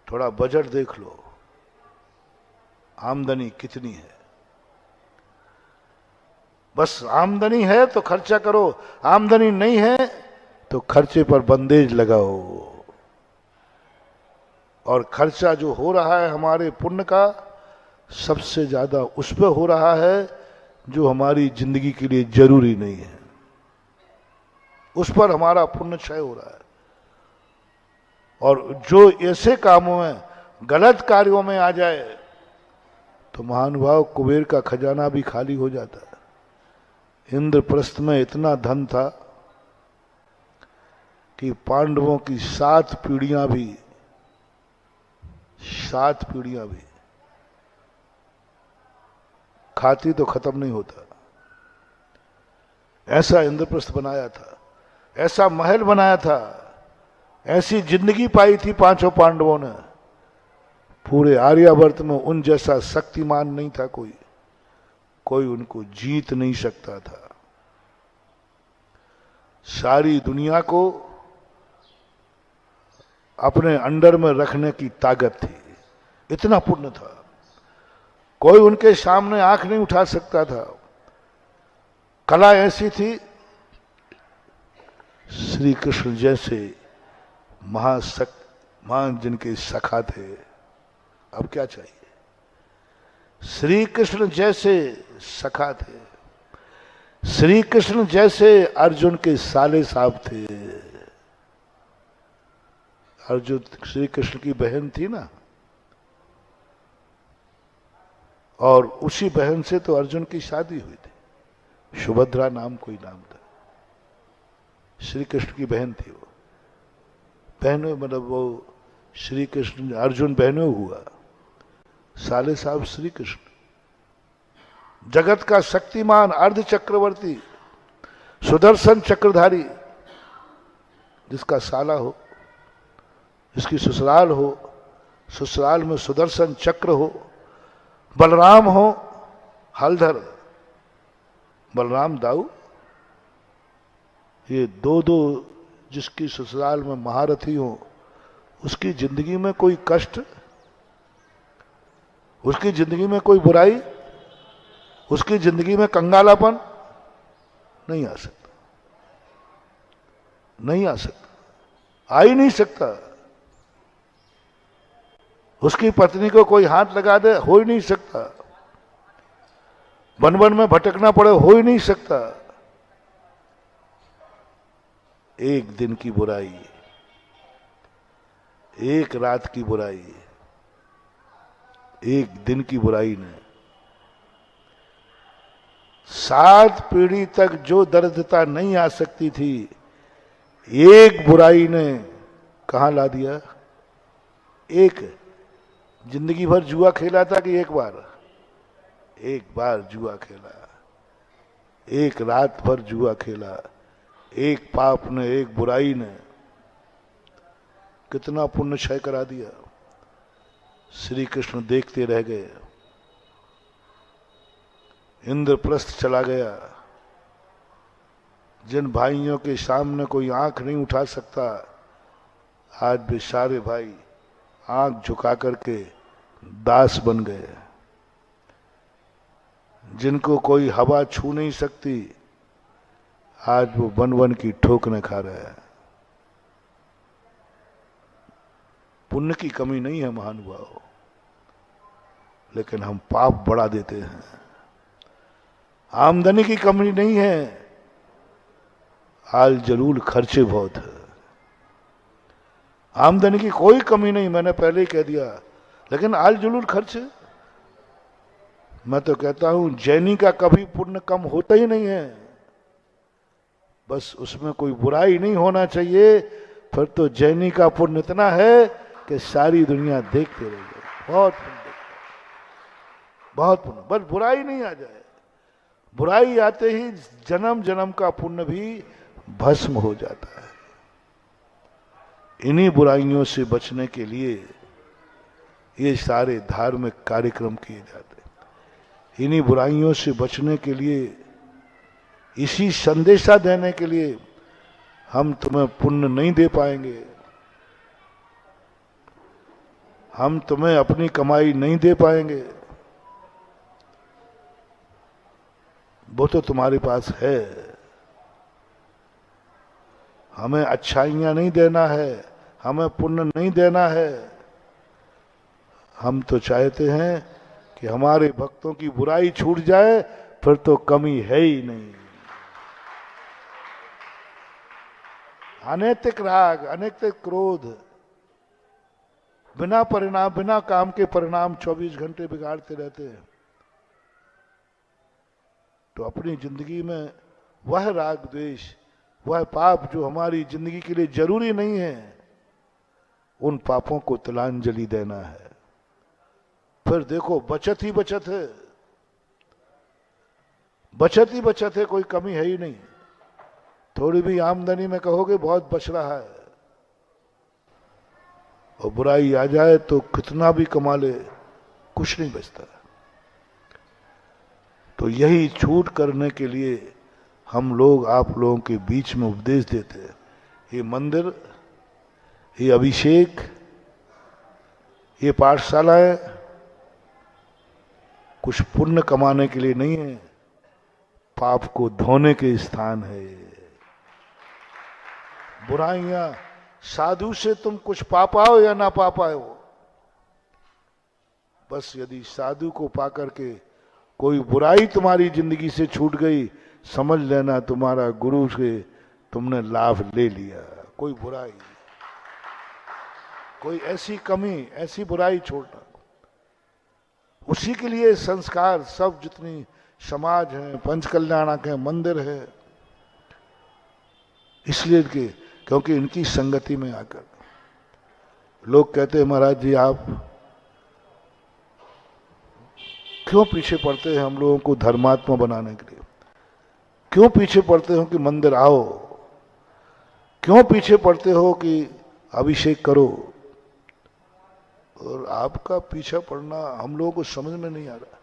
थोड़ा बजट देख लो, आमदनी कितनी है। बस आमदनी है तो खर्चा करो, आमदनी नहीं है तो खर्चे पर बंदेज लगाओ। और खर्चा जो हो रहा है हमारे पुण्य का, सबसे ज्यादा उस पर हो रहा है जो हमारी जिंदगी के लिए जरूरी नहीं है। उस पर हमारा पुण्य क्षय हो रहा है। और जो ऐसे कामों में, गलत कार्यों में आ जाए तो महानुभाव कुबेर का खजाना भी खाली हो जाता है। इंद्रप्रस्थ में इतना धन था कि पांडवों की 7 पीढ़ियां भी खाती तो खत्म नहीं होता। ऐसा इंद्रप्रस्थ बनाया था, ऐसा महल बनाया था, ऐसी जिंदगी पाई थी 5 पांडवों ने। पूरे आर्यावर्त में उन जैसा शक्तिमान नहीं था कोई उनको जीत नहीं सकता था। सारी दुनिया को अपने अंडर में रखने की ताकत थी, इतना पुण्य था। कोई उनके सामने आंख नहीं उठा सकता था। कला ऐसी थी, श्री कृष्ण जैसे महान जिनके सखा थे, अब क्या चाहिए। श्री कृष्ण जैसे सखा थे, श्री कृष्ण जैसे अर्जुन के साले साहब थे। अर्जुन श्री कृष्ण की बहन थी ना, और उसी बहन से तो अर्जुन की शादी हुई थी। सुभद्रा नाम कोई नाम था, श्री कृष्ण की बहन थी वो। बहनों मतलब वो श्री कृष्ण अर्जुन बहनों हुआ, साले साहब श्री कृष्ण। जगत का शक्तिमान अर्ध चक्रवर्ती सुदर्शन चक्रधारी, जिसका साला हो, जिसकी ससुराल हो, ससुराल में सुदर्शन चक्र हो, बलराम हो हलधर, बलराम दाऊ, ये दो जिसकी ससुराल में महारथी हो, उसकी जिंदगी में कोई कष्ट, उसकी जिंदगी में कोई बुराई, उसकी जिंदगी में कंगालापन नहीं आ सकता, नहीं आ सकता, आ ही नहीं सकता। उसकी पत्नी को कोई हाथ लगा दे, हो ही नहीं सकता। वन वन में भटकना पड़े, हो ही नहीं सकता। एक दिन की बुराई, एक रात की बुराई, एक दिन की बुराई ने 7 पीढ़ी तक जो दरिद्रता नहीं आ सकती थी, एक बुराई ने कहां ला दिया। एक जिंदगी भर जुआ खेला था कि एक बार जुआ खेला, एक रात भर जुआ खेला, एक पाप ने, एक बुराई ने कितना पुण्य क्षय करा दिया। श्री कृष्ण देखते रह गए, इंद्रप्रस्थ चला गया। जिन भाइयों के सामने कोई आंख नहीं उठा सकता, आज भी सारे भाई आंख झुका करके दास बन गए। जिनको कोई हवा छू नहीं सकती, आज वो वन वन की ठोकरें खा रहे हैं। पुण्य की कमी नहीं है महानुभाव, लेकिन हम पाप बढ़ा देते हैं। आमदनी की कमी नहीं है, आल जलूल खर्चे बहुत है। आमदनी की कोई कमी नहीं, मैंने पहले ही कह दिया, लेकिन आल जलूल खर्चे। मैं तो कहता हूं जैनी का कभी पुण्य कम होता ही नहीं है, बस उसमें कोई बुराई नहीं होना चाहिए, फिर तो जैनी का पुण्य इतना है कि सारी दुनिया देखते रह जाए। बहुत पुण्य, बहुत पुण्य, बस बुराई नहीं आ जाए। बुराई आते ही जन्म जन्म का पुण्य भी भस्म हो जाता है। इन्हीं बुराइयों से बचने के लिए ये सारे धार्मिक कार्यक्रम किए जाते हैं। इन्हीं बुराइयों से बचने के लिए, इसी संदेशा देने के लिए हम तुम्हें पुण्य नहीं दे पाएंगे, हम तुम्हें अपनी कमाई नहीं दे पाएंगे, वो तो तुम्हारे पास है। हमें अच्छाइयां नहीं देना है, हमें पुण्य नहीं देना है। हम तो चाहते हैं कि हमारे भक्तों की बुराई छूट जाए, फिर तो कमी है ही नहीं। अनैतिक राग, अनैतिक क्रोध, बिना परिणाम, बिना काम के परिणाम 24 घंटे बिगाड़ते रहते हैं। तो अपनी जिंदगी में वह राग द्वेष, वह पाप जो हमारी जिंदगी के लिए जरूरी नहीं है, उन पापों को तिलांजलि देना है। फिर देखो बचत ही बचत है, बचत ही बचत है, कोई कमी है ही नहीं। थोड़ी भी आमदनी में कहोगे बहुत बच रहा है, और बुराई आ जाए तो कितना भी कमा ले कुछ नहीं बचता। तो यही छूट करने के लिए हम लोग आप लोगों के बीच में उपदेश देते हैं। ये मंदिर, ये अभिषेक, ये पाठशालाएं कुछ पुण्य कमाने के लिए नहीं है, पाप को धोने के स्थान है। बुराइयां, साधु से तुम कुछ पा पाओ या ना पा पाओ, बस यदि साधु को पाकर के कोई बुराई तुम्हारी जिंदगी से छूट गई, समझ लेना तुम्हारा गुरु से तुमने लाभ ले लिया। कोई बुराई, कोई ऐसी कमी, ऐसी बुराई छोड़ना, उसी के लिए संस्कार सब जितनी समाज है, पंच कल्याणक है, मंदिर है, इसलिए कि क्योंकि इनकी संगति में आकर लोग कहते हैं महाराज जी आप क्यों पीछे पड़ते हैं हम लोगों को धर्मात्मा बनाने के लिए, क्यों पीछे पड़ते हो कि मंदिर आओ, क्यों पीछे पड़ते हो कि अभिषेक करो। और आपका पीछा पड़ना हम लोगों को समझ में नहीं आ रहा।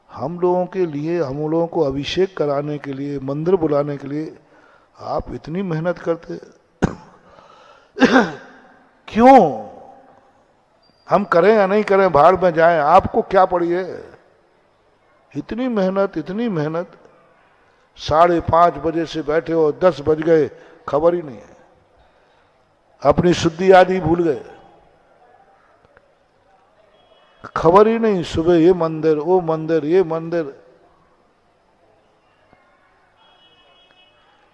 हम लोगों के लिए, हम लोगों को अभिषेक कराने के लिए, मंदिर बुलाने के लिए आप इतनी मेहनत करते क्यों? हम करें या नहीं करें, भाड़ में जाएं, आपको क्या पड़ी है? इतनी मेहनत, इतनी मेहनत, 5:30 बजे से बैठे हो, 10 बज गए, खबर ही नहीं है, अपनी शुद्धि आदि भूल गए, खबर ही नहीं। सुबह ये मंदिर, वो मंदिर, ये मंदिर।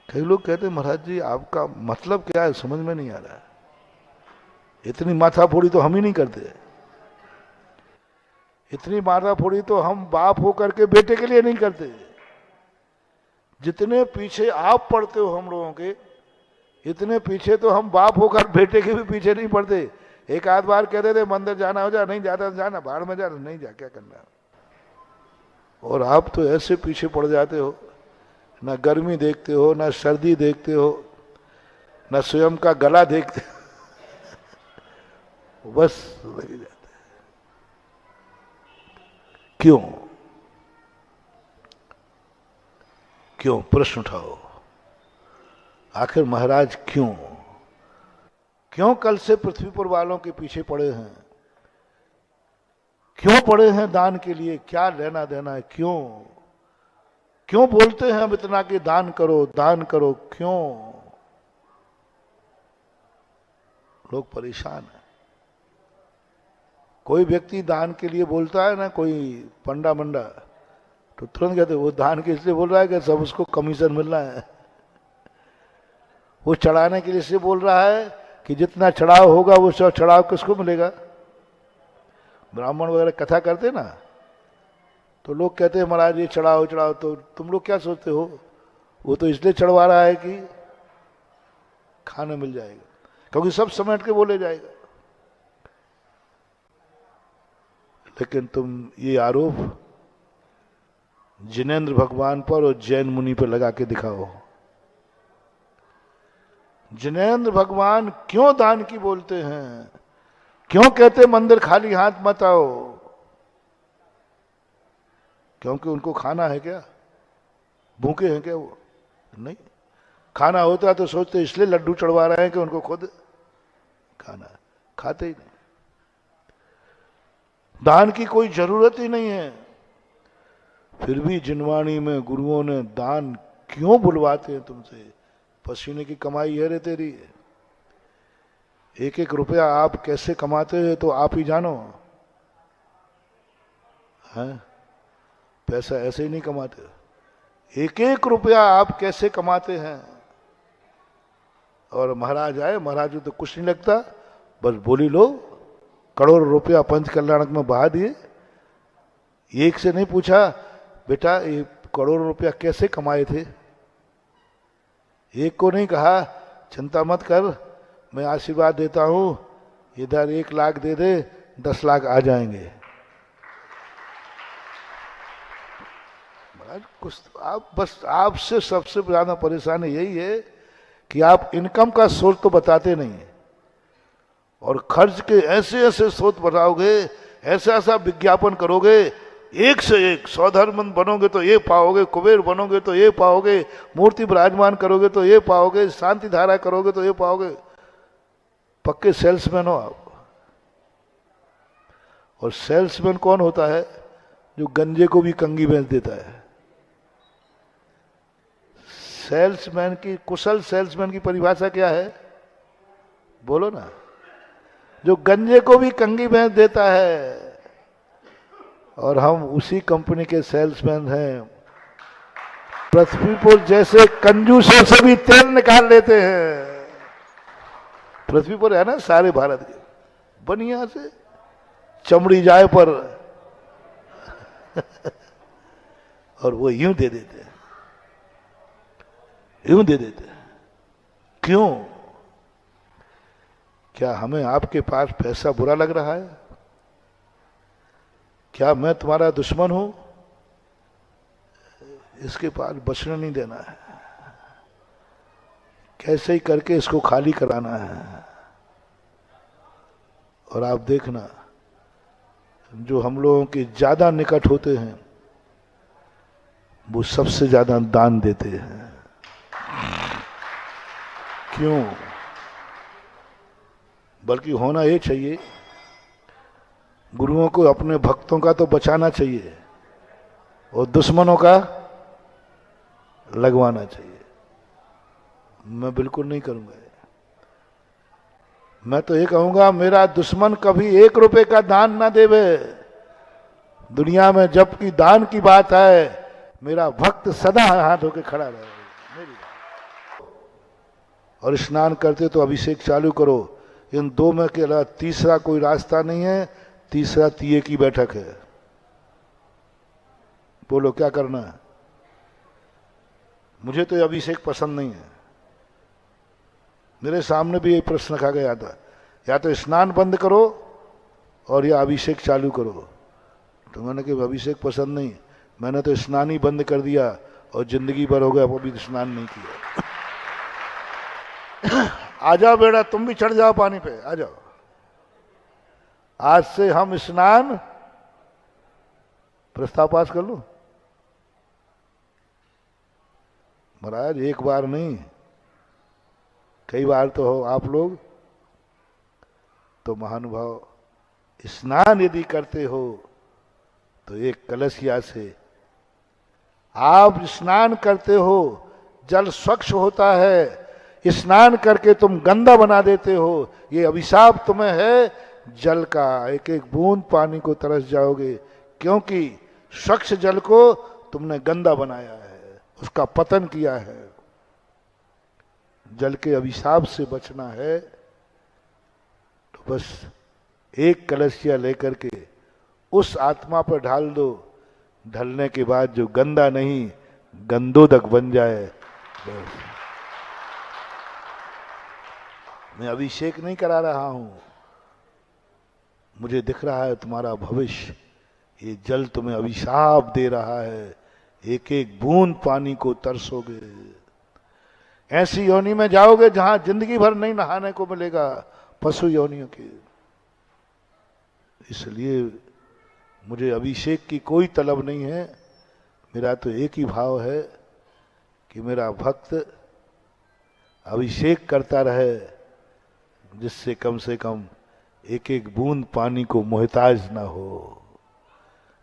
कई लोग कहते महाराज जी आपका मतलब क्या है, समझ में नहीं आ रहा है। इतनी माथाफोड़ी तो हम ही नहीं करते, इतनी माथाफोड़ी तो हम बाप होकर के बेटे के लिए नहीं करते। जितने पीछे आप पड़ते हो हम लोगों के, इतने पीछे तो हम बाप होकर बेटे के भी पीछे नहीं पड़ते। एक आध बार कहते थे मंदिर जाना हो जा, नहीं जाता जाना, भाड़ में जाना, नहीं जा, क्या करना। और आप तो ऐसे पीछे पड़ जाते हो, ना गर्मी देखते हो, ना सर्दी देखते हो, ना स्वयं का गला देखते हो, बस लगे जाते। क्यों? क्यों? प्रश्न उठाओ। आखिर महाराज क्यों? क्यों कल से पृथ्वी पर वालों के पीछे पड़े हैं? क्यों पड़े हैं दान के लिए? क्या लेना देना है? क्यों? क्यों बोलते हैं हम इतना कि दान करो, दान करो? क्यों? लोग परेशान हैं। कोई व्यक्ति दान के लिए बोलता है ना, कोई पंडा मंडा, तो तुरंत कहते वो दान के इसलिए बोल रहा है कि सब उसको कमीशन मिल रहा है। वो चढ़ाने के लिए इसलिए बोल रहा है कि जितना चढ़ाव होगा वो सब चढ़ाव किसको मिलेगा। ब्राह्मण वगैरह कथा करते ना, तो लोग कहते हैं महाराज ये चढ़ाओ चढ़ाओ, तो तुम लोग क्या सोचते हो, वो तो इसलिए चढ़वा रहा है कि खाना मिल जाएगा, क्योंकि सब समेट के बोले जाएगा। लेकिन तुम ये आरोप जिनेंद्र भगवान पर और जैन मुनि पर लगा के दिखाओ। जिनेंद्र भगवान क्यों दान की बोलते हैं? क्यों कहते मंदिर खाली हाथ मत आओ? क्योंकि उनको खाना है क्या? भूखे हैं क्या वो? नहीं। खाना होता तो सोचते इसलिए लड्डू चढ़वा रहे हैं कि उनको खुद खाना है, खाते ही नहीं। दान की कोई जरूरत ही नहीं है। फिर भी जिनवाणी में गुरुओं ने दान क्यों बुलवाते हैं तुमसे? पसीने की कमाई है रे तेरी। एक एक रुपया आप कैसे कमाते हैं तो आप ही जानो हैं। पैसा ऐसे ही नहीं कमाते। एक एक रुपया आप कैसे कमाते हैं और महाराज आए, महाराज को तो कुछ नहीं लगता, बस बोली लो करोड़ रुपया पंच कल्याणक में बहा दिए। एक से नहीं पूछा बेटा ये करोड़ रुपया कैसे कमाए थे, एक को नहीं कहा चिंता मत कर मैं आशीर्वाद देता हूं, इधर 1 लाख दे दे 10 लाख आ जाएंगे। महाराज कुछ आप बस आपसे सबसे ज्यादा परेशानी यही है कि आप इनकम का सोर्स तो बताते नहीं है और खर्च के ऐसे ऐसे स्रोत बताओगे, ऐसा ऐसा विज्ञापन करोगे, एक से एक सौधर्मंद बनोगे तो ये पाओगे, कुबेर बनोगे तो ये पाओगे, मूर्ति विराजमान करोगे तो ये पाओगे, शांति धारा करोगे तो ये पाओगे। पक्के सेल्समैन हो आप। और सेल्समैन कौन होता है? जो गंजे को भी कंगी बेच देता है। सेल्समैन की, कुशल सेल्समैन की परिभाषा क्या है बोलो ना? जो गंजे को भी कंगी बेच देता है। और हम उसी कंपनी के सेल्समैन हैं। पृथ्वी पर जैसे कंजूसों से भी तेल निकाल लेते हैं। पृथ्वी पर है ना सारे भारत के, बढ़िया से चमड़ी जाए पर और वो यूं दे देते हैं, यूं दे देते हैं। क्यों? क्या हमें आपके पास पैसा बुरा लग रहा है? क्या मैं तुम्हारा दुश्मन हूं? इसके पास बचने नहीं देना है, कैसे ही करके इसको खाली कराना है। और आप देखना जो हम लोगों के ज्यादा निकट होते हैं वो सबसे ज्यादा दान देते हैं। क्यों? बल्कि होना ये चाहिए, गुरुओं को अपने भक्तों का तो बचाना चाहिए और दुश्मनों का लगवाना चाहिए। मैं बिल्कुल नहीं करूंगा। मैं तो ये कहूंगा मेरा दुश्मन कभी 1 रुपए का दान ना देवे। दुनिया में जबकि दान की बात है, मेरा भक्त सदा हाथ होके खड़ा रहे। और स्नान करते तो अभिषेक चालू करो। इन 2 में के अलावा तीसरा कोई रास्ता नहीं है। तीसरा तीये की बैठक है। बोलो क्या करना है? मुझे तो ये अभिषेक पसंद नहीं है। मेरे सामने भी ये प्रश्न रखा गया था, या तो स्नान बंद करो और या अभिषेक चालू करो। तो मैंने कहा अभिषेक पसंद नहीं, मैंने तो स्नान ही बंद कर दिया और जिंदगी भर हो गया वो भी स्नान नहीं किया। आ जाओ बेटा, तुम भी चढ़ जाओ पानी पे, आ जाओ। आज से हम स्नान, प्रस्ताव पास कर लो महाराज। एक बार नहीं, कई बार तो हो आप लोग तो महानुभाव। स्नान यदि करते हो तो एक कलशिया से आप स्नान करते हो, जल स्वच्छ होता है। स्नान करके तुम गंदा बना देते हो, ये अभिशाप तुम्हें है। जल का एक एक बूंद पानी को तरस जाओगे, क्योंकि स्वच्छ जल को तुमने गंदा बनाया है, उसका पतन किया है। जल के अभिशाप से बचना है तो बस एक कलशिया लेकर के उस आत्मा पर ढाल दो। ढलने के बाद जो गंदा नहीं गंदोदक बन जाए बस। मैं अभिषेक नहीं करा रहा हूं, मुझे दिख रहा है तुम्हारा भविष्य। ये जल तुम्हें अभिशाप दे रहा है, एक एक बूंद पानी को तरसोगे। ऐसी योनि में जाओगे जहां जिंदगी भर नहीं नहाने को मिलेगा, पशु योनियों की। इसलिए मुझे अभिषेक की कोई तलब नहीं है। मेरा तो एक ही भाव है कि मेरा भक्त अभिषेक करता रहे, जिससे कम से कम एक एक बूंद पानी को मोहताज ना हो।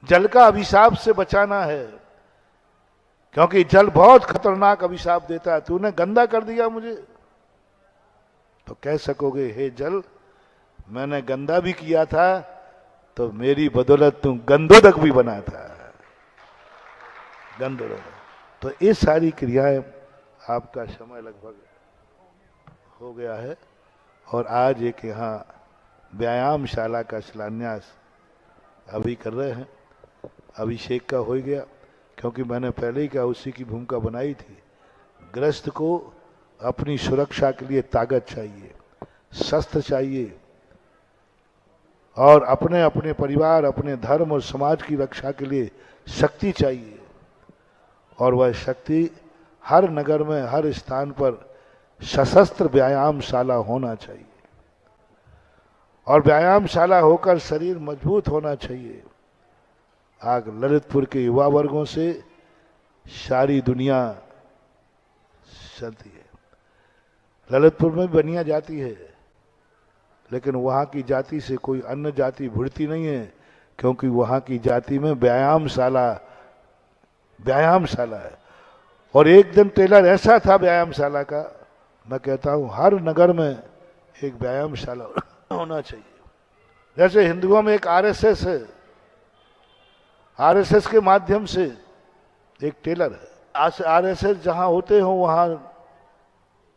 जल का अभिशाप से बचाना है, क्योंकि जल बहुत खतरनाक अभिशाप देता है। तूने गंदा कर दिया मुझे, तो कह सकोगे हे जल मैंने गंदा भी किया था, तो मेरी बदौलत तू गंदोदक भी बना था। गंदोदक। तो ये सारी क्रियाएं, आपका समय लगभग हो गया है और आज एक यहाँ व्यायामशाला का शिलान्यास अभी कर रहे हैं। अभिषेक का हो गया, क्योंकि मैंने पहले ही कहा उसी की भूमिका बनाई थी। गृहस्थ को अपनी सुरक्षा के लिए ताकत चाहिए, शस्त्र चाहिए, और अपने अपने परिवार, अपने धर्म और समाज की रक्षा के लिए शक्ति चाहिए। और वह शक्ति हर नगर में, हर स्थान पर सशस्त्र व्यायामशाला होना चाहिए, और व्यायामशाला होकर शरीर मजबूत होना चाहिए। आज ललितपुर के युवा वर्गों से सारी दुनिया चलती है। ललितपुर में बनिया जाती है, लेकिन वहाँ की जाति से कोई अन्य जाति भिड़ती नहीं है, क्योंकि वहाँ की जाति में व्यायामशाला है। और एक दिन टेलर ऐसा था व्यायामशाला का, मैं कहता हूँ हर नगर में एक व्यायामशाला होना चाहिए। जैसे हिंदुओं में एक आरएसएस है, आरएसएस के माध्यम से एक टेलर है। आरएसएस जहां होते हो वहां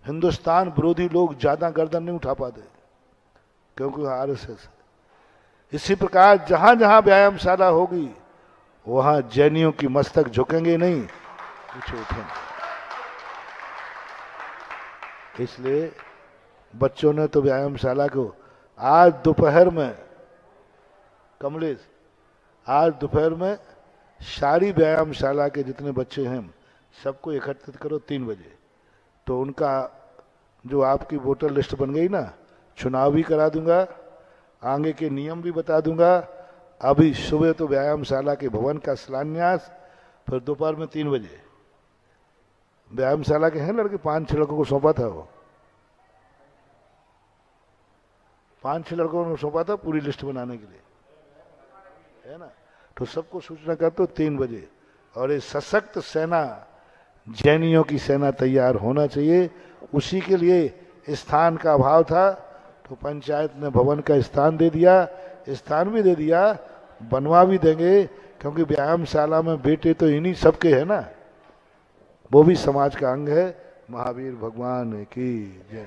हिंदुस्तान विरोधी लोग ज्यादा गर्दन नहीं उठा पाते, क्योंकि आरएसएस है। इसी प्रकार जहां जहां व्यायामशाला होगी वहां जैनियों की मस्तक झुकेंगे नहीं, पीछे उठेंगे। इसलिए बच्चों ने तो व्यायामशाला को आज दोपहर में, कमलेश, आज दोपहर में सारी व्यायामशाला के जितने बच्चे हैं सबको एकत्रित करो 3 बजे। तो उनका जो आपकी वोटर लिस्ट बन गई ना, चुनाव भी करा दूंगा, आगे के नियम भी बता दूंगा। अभी सुबह तो व्यायामशाला के भवन का शिलान्यास, फिर दोपहर में 3 बजे व्यायामशाला के हैं लड़के, 5-6 लड़कों को सौंपा था, वो 5-6 लड़कों को सौंपा था पूरी लिस्ट बनाने के लिए, है ना। तो सबको सूचना कर दो 3 बजे। और ये सशक्त सेना, जैनियों की सेना तैयार होना चाहिए। उसी के लिए स्थान का अभाव था, तो पंचायत ने भवन का स्थान दे दिया, स्थान भी दे दिया, बनवा भी देंगे, क्योंकि व्यायामशाला में बेटे तो इन्हीं सबके है ना, वो भी समाज का अंग है। महावीर भगवान की जय।